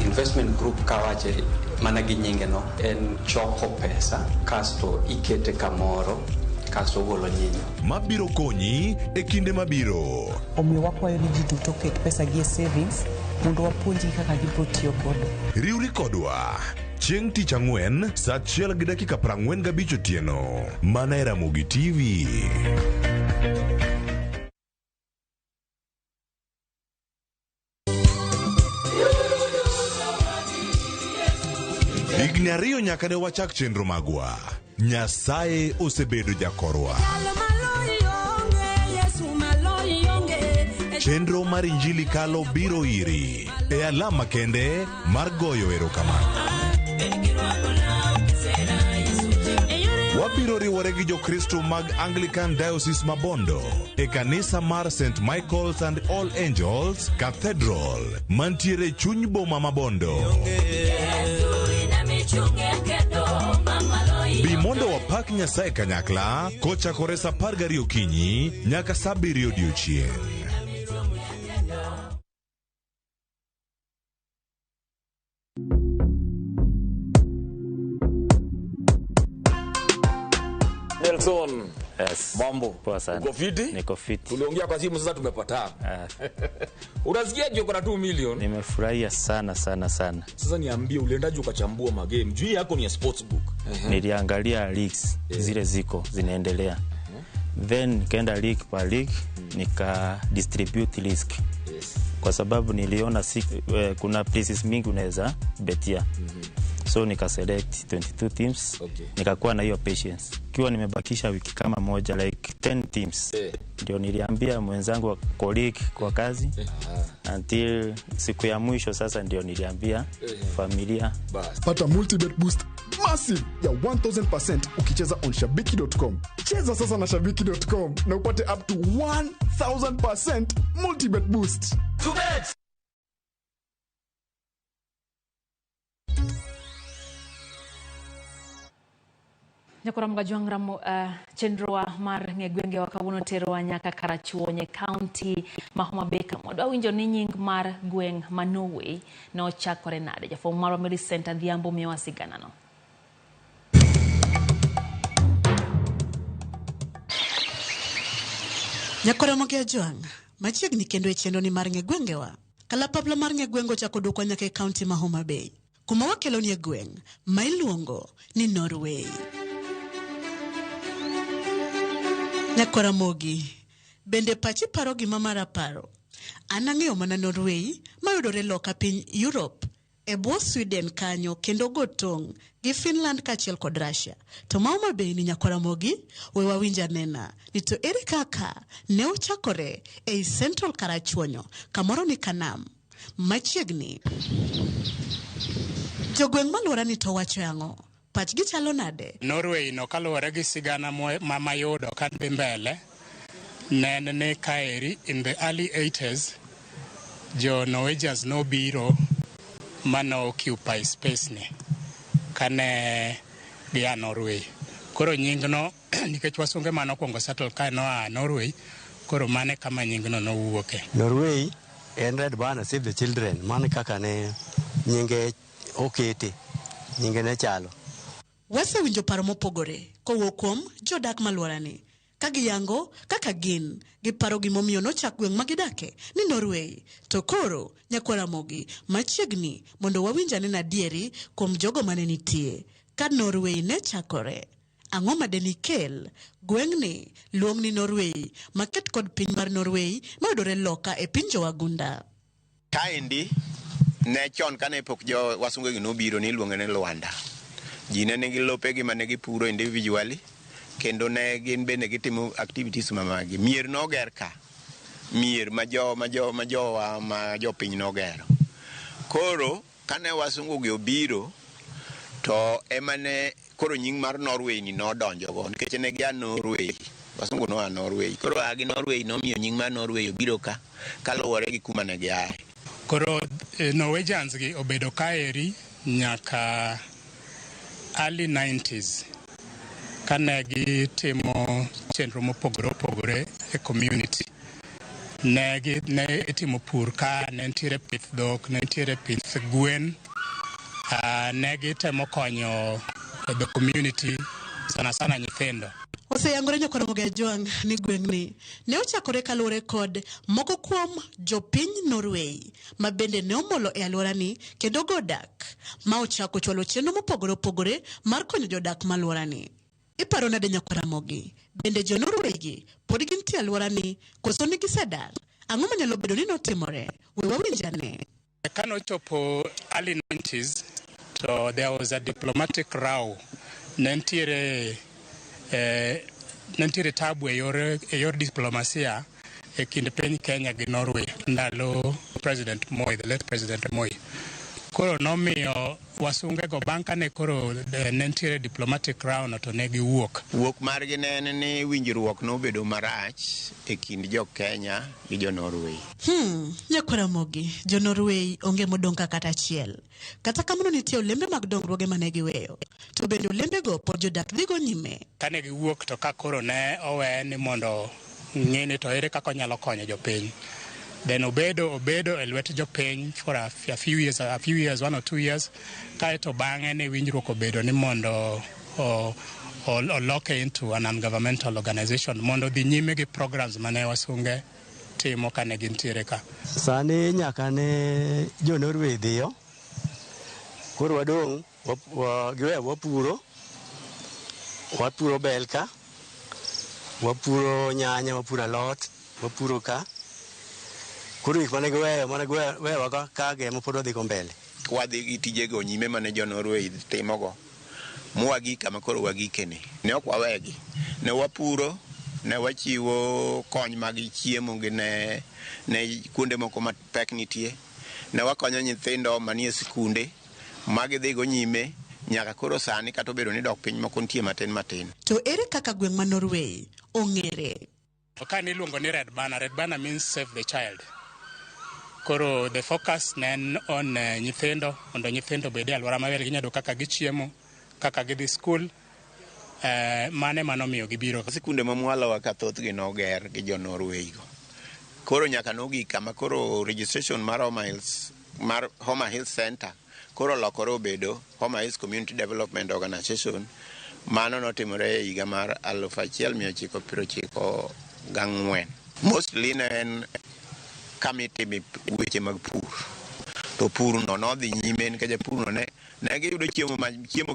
Investment group kawache mana gi nyinge no en choko pesa kasto ikete kamoro kasto golo nyinyo mabiro konyi e kinde mabiro. Omiyo wakwayo ni ji duto ket pesa gi e savings mondo wapuonji kaka gibiro tiyo kodo. Riwri kodwa chieng' tich ang'wen saa 1:45 otieno mana e Ramogi TV. Higni 2 nyaka ne wachak chenro magwa. Nyasaye osebedo jakorwa. Chenro mar Injili kalo biro iri e alama kende mar goyo erokamano. biro riwore gi jokristo mag Anglican Diocese Mabondo e kanisa mar St. Michael's and All Angels Cathedral mantiere chuny boma Mabondo. Bi mondo wapak Nyasaye kanyakla kochakore sa 12 okinyi nyaka sa 7 odiechieng'. Nelson. Yes. Mambo. Poa sana. Uko fiti? Niko fiti. Tuliongea kwa simu sasa tumepatana. Unasikiaje uko na 2 million? Nimefurahia sana. Sasa niambie uliendaje ukachambua magame? Juu yako ni ya sportsbook. Niliangalia leagues zile ziko zinaendelea. Then nikaenda league kwa league nika distribute risk. Kwa sababu niliona kuna places mingi unaweza betia. So nika select 22 teams. Nikakuwa na hiyo patience. Kiwa nimebakisha wiki kama moja like 10 teams. Ndio niliambia mwenzangu wa colleague kwa kazi. Until siku ya mwisho sasa ndio niliambia familia. Pata multi-bet boost massive ya 1000% ukicheza on shabiki.com. Cheza sasa na shabiki.com na upate up to 1000% multi-bet boost. To bet! Nyakora mgajwang ramo chenroa mar ngegwenge wakawuono terowa nyaka Karachuonyo County ma Homa Bay mondo awinjo ni nying mar gweng Manowe no chakore nade. Jafom mar Mery Center Dhiambo miyowa sigana no. Nyakora mgajwang machiegni kendo e chenro ni mar ngegwengewa. Kalapapla mar ngegwengo chako dukwa nyaka e county ma Homa Bay. Kuma wakelo ni gweng ma iluongo ni Norway. Nyakora Mogi, bende pachi paro gima mara paro. Anang'eyo mana Norway mayudore loka piny Europe, e bwo Sweden kanyo kendo gotong' gi Finland kachiel kod Russia. To ma Homa Bay ni Nyakora Mogi, we wawinja nena ni to ere kaka ne ochakore e Central Karachuonyo kamoro ni Kanam machiegni. Jogweng maluora ni to wacho yango. Pach gichalo nade? Norway no kaluwore gi sigana mayudo kan dhi mbele ne kaeri in the early 80s jo Norwegians no biro mano occupy space ni kane gia Norway. Koro nyingno nikech wasunge mano kuongo settle ka no a Norway, koro mane kama nyingno no wuoke. Norway en Red Banner Save the Children, mane kaka ne nyinge okete, nyinge ne chalo. Wase winjo paro mopogore kowuok kuom jodak maluora ni kagiyango kaka gin giparo gimomiyo nochak gweng magidake ni Norway. To koro Nyakora Mogi machiegni mondo wawinja nena dieri kuom jogo mane nitie ka Norway ne chakore. Ang'o madeni kel gwengni luong ni Norway maket kod piny mar Norway mayudore loka e piny jowagunda. Kaendi ne chon kane pok jo wasunge gi nobiro ni luonge ne Luanda. Jine ne gilope gi mane gipuro individually kendo ne gin bende gitimo activities mamagi. Mier no ger ka. Mier ma jo piny no gero. Koro kane wasungu gi obiro to emane koro nying mar Norway ni no donjo go nikech ne gia Norway. Wasungu no a Norway. Koro agi Norway no miyo nying mar Norway obiro ka kaluwore gi kuma ne giaye. Koro Norwegians gi obedo kaeri nyaka early 90s kane gitimo chenro mopogore e community. Ne itimo pur ka, ne ntiere pith dhok, ne ntiere pith gwen. Ne gitemo konyo the community sana nyithindo. Oseyangore Nyakora Mogi Jwang ni gwengni ne ochakore kaluwore kod moko kuom jopiny Norway ma bende ne omolo e alwora ni kendo godak ma ochako chwalo chenro mopogore mar konyo jodak malwora ni. Iparo nade Nyakora Mogi? Bende jo Norway gi pod gintie alwora ni koso ni gisedar? Ang'o manyalo bedo ni notimore? We wawinjane. Kano chopo early 90s to there was a diplomatic row. Nentiere tabu e yor diplomasia e kind piny Kenya gi Norway ndalo President Moi, the late President Moi. Koro nomiyo wasunge go banka ne koro nentiere diplomatic round to ne giwuok. Wuok margi ne en ni winjruok nobedo marach e kind jo Kenya gi jo Norway. Nyakwara Mogi, jo Norway onge modong' kata achiel. Kata kamano nitie olembe mag dongruoge mane giweyo. To bende olembe go pod jodak dhigo nyime. Kane giwuok to ka koro ne owe ni mondo ng'ini to ere kaka nyalo konyo jopiny. Then obedo e lwet jopiny for a few years, 1 or 2 years. Kaeto bang'e ne winjruok obedo ni mondo oloke into an ungovernmental organization mondo dhi nyime gi programs mane wasunge timo kane gintiere ka. Sani nyaka ne jo Norway dhiyo. Koro wadong' giweyo wapuro bel ka, wapuro nyanya, wapuro alot, wapuro ka. Koro gik mane giweyo ka gemo pod wadhi go mbele. Wadhi gi tijego nyime mane jo Norway timogo. Mwagika makoro wagikene. Ne ok wawegi. Ne wapuro, ne wachiwo kony mag chiemo gi ne kuonde moko mapek nitie. Ne wakonyo nyithindo manie sikunde. Magi dhigo nyime nyaka koro sani kata obedo ni dok piny moko nitie matin. To ere kaka gweng' ma Norway ong'ere? Ka niluongo ni Red Banner means save the child. Koro the focus nen on nyithindo, mondo nyithindo bede alwora maber ginyado kaka gichiemo, kaka gidhi skul, mane manomiyo gibiro. Sikunde mamwalo ka thoth gi noger gi jo Norway go. Koro nyaka nogi kama koro registration mar Homa Hills Center koro lokore obedo Homa Hills Community Development Organization. Mano notimore e higa mar 1994. Mostly en kamitime weche mag pur. To pur no nodhi nyime nikech pur no ne giyudo chiemo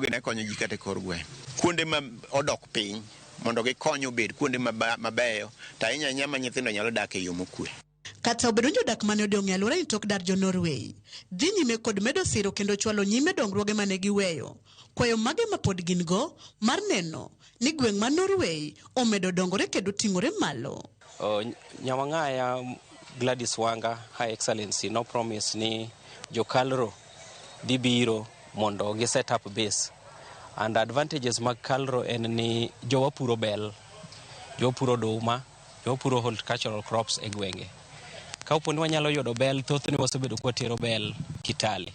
gi ne konyo ji kata kor gweng'. Kuonde ma odok piny mondo gikonyo bed kuonde mabeyo to ahinya ma nyithindo nyalo dak e yo mokwe. Kata obedo jodak mane odong' e alwora ni tok dar jo Norway dhi nyime kod medo siro kendo chwalo nyime dongruoge mane giweyo. Kwayo mage ma pod gin go mar neno ni gweng' ma Norway omedo dongore kendo ting'ore malo. Nyamang'aya Gladys Wanga, High Excellency, no promise ni jokalro dhi biro mondo gi set up base. And advantages mag kalro en ni jowapuro bel, jowapuro duma, jowapuro horticultural crops e gwenge. Ka uponi wanyalo yudo bel, thothne wasebedo kwatero bel Kitale.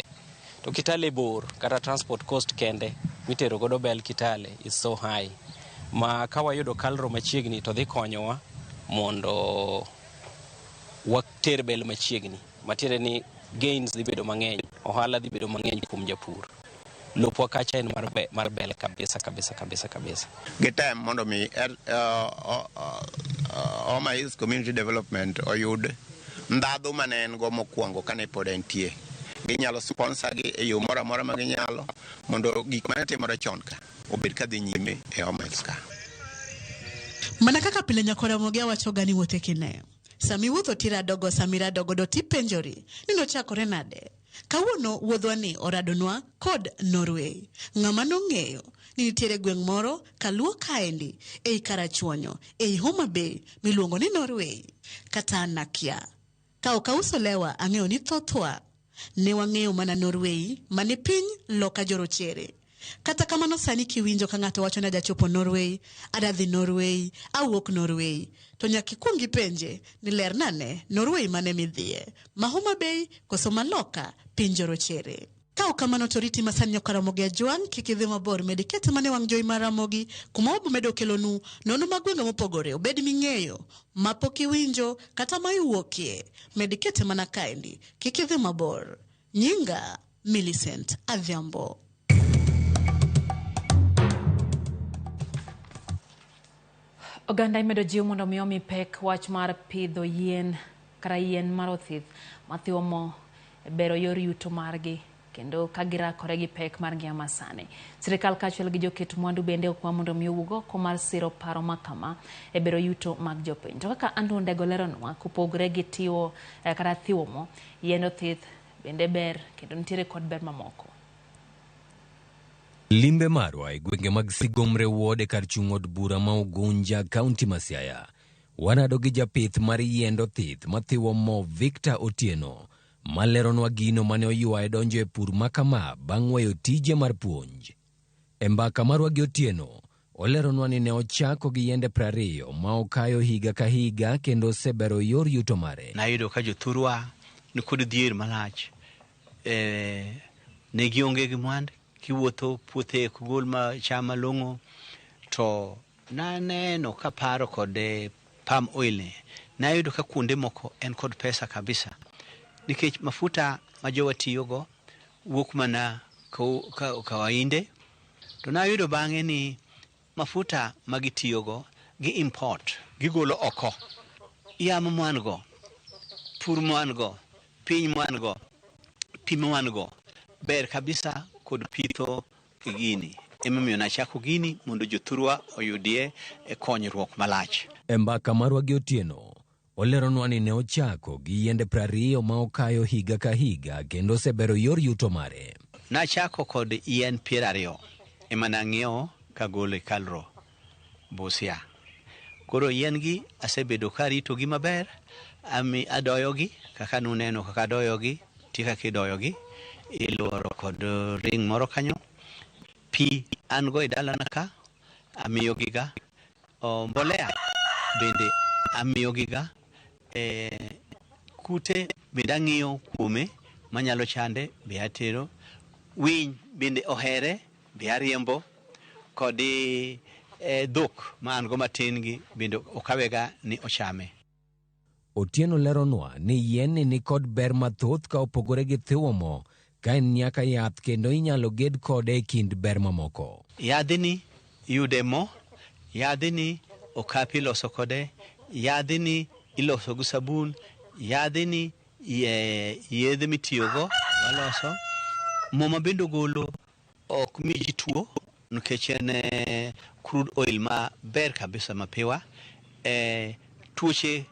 To Kitale bor, kata transport cost kende, mitero godo bel Kitale is so high. Ma ka wayudo kalro machiegni to dhi konyowa mondo water bel machiegni. Matiere ni gains dhi bedo mang'eny, ohala dhi bedo mang'eny kuom japur. Lopwa kacha en mar bel kabisa. Gitem mondo mi Homa Hills Community Development oyud ndhadhu mane en go mokwongo kane pod entie. Ginyalo sponsor gi e yo moro amora ma ginyalo mondo gik mane timore chon ka obed ka dhi nyime e Homa Hills ka. Mana kaka pile Nyakwara Mogi wacho gani wote kine. Sami wuotho tiradogo samiradogo do tipenjori ni nochakore nade. Kawuono wuodhwani oradonwa kod Norway. Ng'ama nong'eyo ni nitiere gweng' moro kaluo kaendi ei Karachuonyo ei Homa Bay miluongo ni Norway. Kata nakia. Ka ok auso lewa ang'eyo ni thothwa ne wang'eyo mana Norway mane piny loka jorochere. Kata kamano sani kiwinjo ka ng'ato wacho na jachopo Norway, adadhi Norway, awuok Norway, to nyaki kuongi penje ni ler nane Norway mane midhie, ma Homa Bay koso maloka piny jorochere. Ka kamano toriti masani Nyakwara Mogi ajuang kikidhi mabor medikete mane wang joy mar Ramogi kuma wabu medo kelonu nono magwenga mopogore obed ming'eyo mapok iwinjo kata ma iwuokie medikete mana kaendi kikidhi mabor. Nyinga Millicent Adhiambo. Oganda imedo jiw mondo miyomi pek wach mar pidho yien kara yien mar othith mathiwo mo bero yor yuto margi kendo kagirakore gi pek mar ngima masani. Sirikal kaachiel gi joket mwandu bende okwa mondo miowugo komar siro paro makama e bero yuto mag jopiny. To kaka Andrew Ndego leronwa kopogre gi tiwo kata thiwo mo yien othith bende ber kendo nitiere kod ber mamoko. Limbe marwa e gwenge mag Sigomre Ward kar chung' od bura ma Ugunja kaunti ma Siaya. Wanado gi japith mar yiend othith mathiwo mo Victor Otieno maleronwa gino mane oywaye donjo e pur makama bang' weyo tije mar puonj. E mbaka marwa gi Otieno, oleronwa ni ne ochako gi yiende 20 ma okayo higa ka higa kendo osebero yor yuto mare. Nayudo ka jothurwa ni kod dhier malach. Ne gionge gi mwandu, kiwuotho puothe kugol ma cham malong'o, to naneno kaparo kod palm oil ne. Nayudo ka kuonde moko en kod pesa kabisa. Nikech mafuta ma jowa tiyogo wuok mana kawainde, to nayudo bang'e ni mafuta ma gitiyogo gi import, gigolo oko. Yamo mwango, pur mwango, piny mwango, pimo mwango, ber kabisa kod pitho gini. Emomiyo nachako gini mondo jothurwa oyudie konyruok malach. E mbaka marwa gi Otieno, oleronwa ni ne ochako gi yiende 20 ma okayo higa ka higa kendo osebero yor yuto mare. Nachako kod yien 20 ema nang'iewo kagolo e Kalro, Busia. Koro yien gi asebedo karito gi maber, adoyogi kaka nuneno kaka adoyogi, tika kidoyogi, iluoro kod ring moro kanyo. Pi an go idalana ka, amiyogi ga. Mbolea bende amiyogi ga. Kute bende ang'iyo kuome manyalo chande be atero. Winy bende ohere be ariembo. Kodi dhok ma an go matin gi bende okawega ni ochame. Otieno leronwa ni yien ni kod ber mathoth ka opogore gi thiwo mo, ka en nyaka yath kendo inyalo ged kode e kind ber mamoko. Yadhini yude mo, yadhini okapi loso kode, yadhini iloso go sabun, yadhini yedhe mitiyogo waloso. Mo mabendo golo ok miji tuo, nikech en crude oil ma ber kabisa mapiwa. Tuoche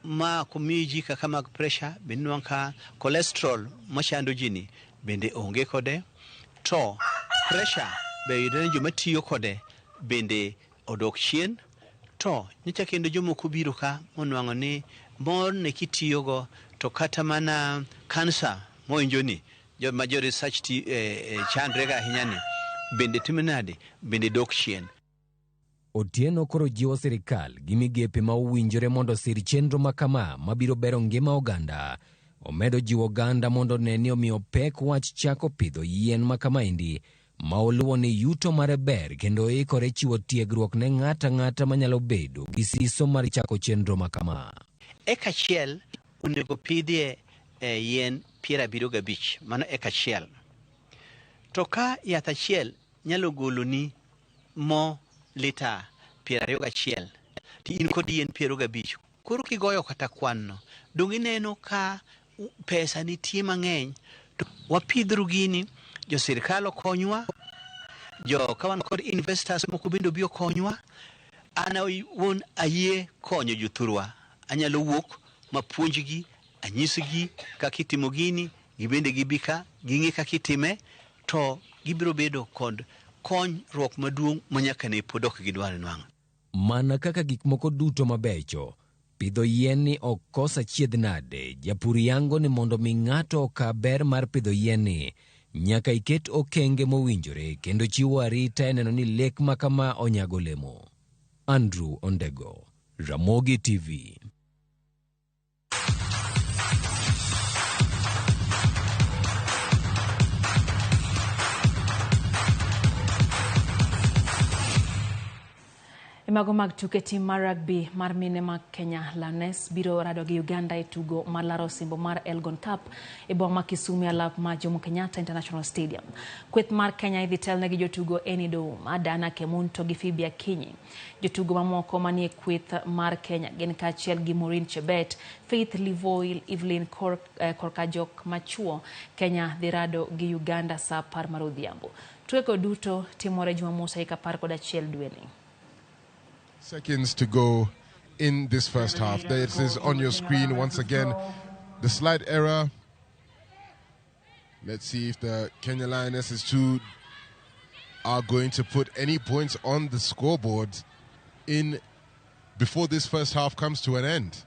ma kumiji kaka mag pressure, bende nwang'ka cholesterol machando jini bende onge kode. To pressure be yudore joma tiyo kode bende odok chien. To nyicha kendo jomoko biro ka monwang'o ni mor ne kitiyogo to kata mana kansa moinjoni ma jo research chandrega ahinya ni bende timenade bende dok chien. Otieno koro jiwo sirikal gi migepe ma owinjore mondo sir chenro makama mabiro bero ngima oganda. Omedo jiwo oganda mondo neni omiyo pek wach chako pidho yien makamaendi ma oluwo ni yuto mare ber kendo ikore chiwo tiegruok ne ng'ata manyalo bedo gi siso mar chako chenro makama. Eka achiel onego pidhie yien 75, mano eka achiel. To ka yath achiel nyalo goloni mo lita 21, ti in kod yien 25. Koro kigoyo kata kwanno, dong ineno ka pesa nitie mang'eny. To wapidhru gini, jo sirkal okonywa, jo kawan kod investors moko bende biro konywa. Ana won ayie konyo jothurwa. Anyalo wuok mapuonjgi, anyisgi kaka itimo gini, gibende gibika, ging'e kaka itime, to gibiro bedo kod konyruok maduong' manyaka ne pod ok gidwar nwang'o. Mana kaka gik moko duto mabecho, pidho yien ni ok kosa chiedh nade. Japur yango ni mondo mi ng'ato oka ber mar pidho yien ni, nyaka iket okenge mowinjore kendo chiwo arita e neno ni lek makama onyago lemo. Andrew Ondego, Ramogi TV. Mago mag tuke tim mar rugby mar mine mag Kenya Lionesses biro rado gi Uganda e tugo mar laro osimbo mar Elgon Cup e boma ma Kisumu alap ma Jomo Kenyatta International Stadium. Kweth mar Kenya idhi telne gi jotugo Enido, Adana Kemunto gi Phoebe Akinyi. Jotugo mamoko manie kweth mar Kenya gin kaachiel gi Maureen Chebet, Faith Livoil, Evelyn Korkajok Machuo. Kenya dhi rado gi Uganda sa 10 mar odhiambo. Tueko duto timore Jumamosi hika 11 dweni. Seconds to go in this first half. This is on your screen once again. The slight error. Let's see if the Kenya Lionesses too are going to put any points on the scoreboard in before this first half comes to an end.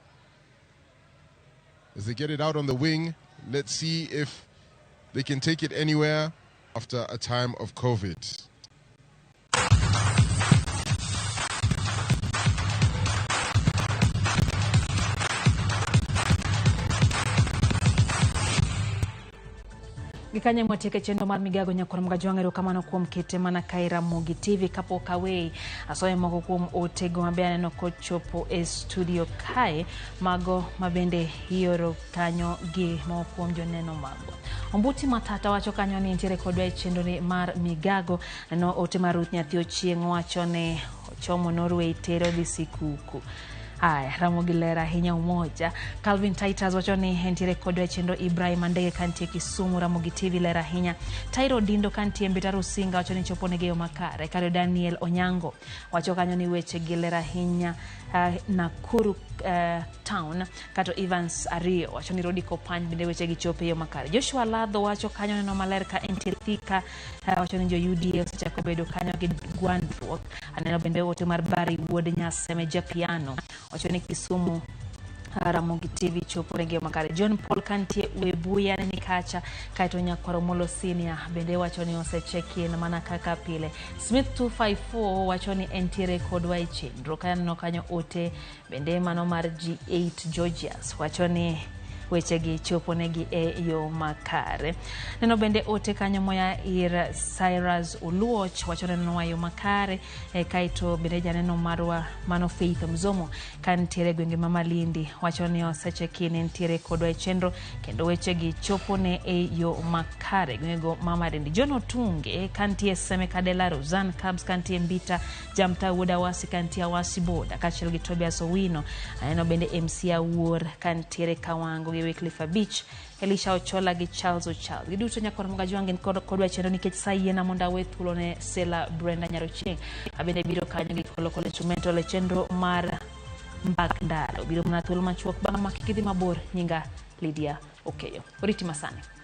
As they get it out on the wing, Let's see if they can take it anywhere after a time of COVID. Gikanye mwatike chendo mar Migago nyakoro mga jwang'ero kamano kuom kete mana kai Ramogi TV kapo kawei asoye moko kuom otego mabe no kochopo e studio kae mago mabende hioro kanyo gi mo kuom joneno mago. Ombuti Matata wacho kanyo ni ntiere kodwa e chendo ni mar Migago no ote marut nyathi Ochieng wacho ne chomo Norway tero di sikuku. Ramogi lera hinya umoja. Calvin Titus wacho ni entiere kodwa chendo Ibrahim Andege kantie Kisumu. Ramogi TV lera hinya. Tairo Dindo kantie Mbitaru Singa wacho ni chopo negeyo makare. Karo Daniel Onyango wacho kanyo ni weche gilera hinya Nakuru town. Kato Evans Ario wacho ni Rodi Kopany binde weche gichope yo makare. Joshua Ladho wacho kanyo neno maler ka entiere Thika wacho ni jo UDA secha kwebedo kanyo gi gwandruok. Aneno bende ote mar Bari wuod Nyaseme Japiano wacho ni Kisumu Ramogi TV chopo negeyo makare. John Paul kantie Webuya ni kacha kaito nyakwaro Molo Senior bende wacho ni osecheki na mana kaka pile. Smith 254 wacho ni entiere kodwa e chenro kanyo kanyo ote bende mano mar G8 Georgias wacho ni weche gi chopo negi e yo makare. Neno bende ote kanyo moya ir Cyrus Uluoch wacho neno yo makare kaito bende janeno marwa mano Faith Mzomo kantiere gwenge Malindi wacho ni osecheki ni ntiere kodwa e chenro kendo weche gi chopo ne e yo makare gwego Malindi. John Otunge kantie Seme Kadela Rozan Cabs kantie Mbita Jamta Wuda Wasi kantie Wasi Boda kachel gi Tobias Owino neno bende MC Awuor kantiere Kawango Wycliffe Beach Elisha Ochola gi Charles Ochal giduto nyakoro mga jwangen kodwa chendo nikech sayena monda wethulo ne Sela Brenda Nyarochieng abende biro kanyo gi kolokole instrumento le chenro mar mbak ndalo biro mna thuolo machuok bang' makikidhi mabor nyinga Lydia Okeyo. Oriti masani.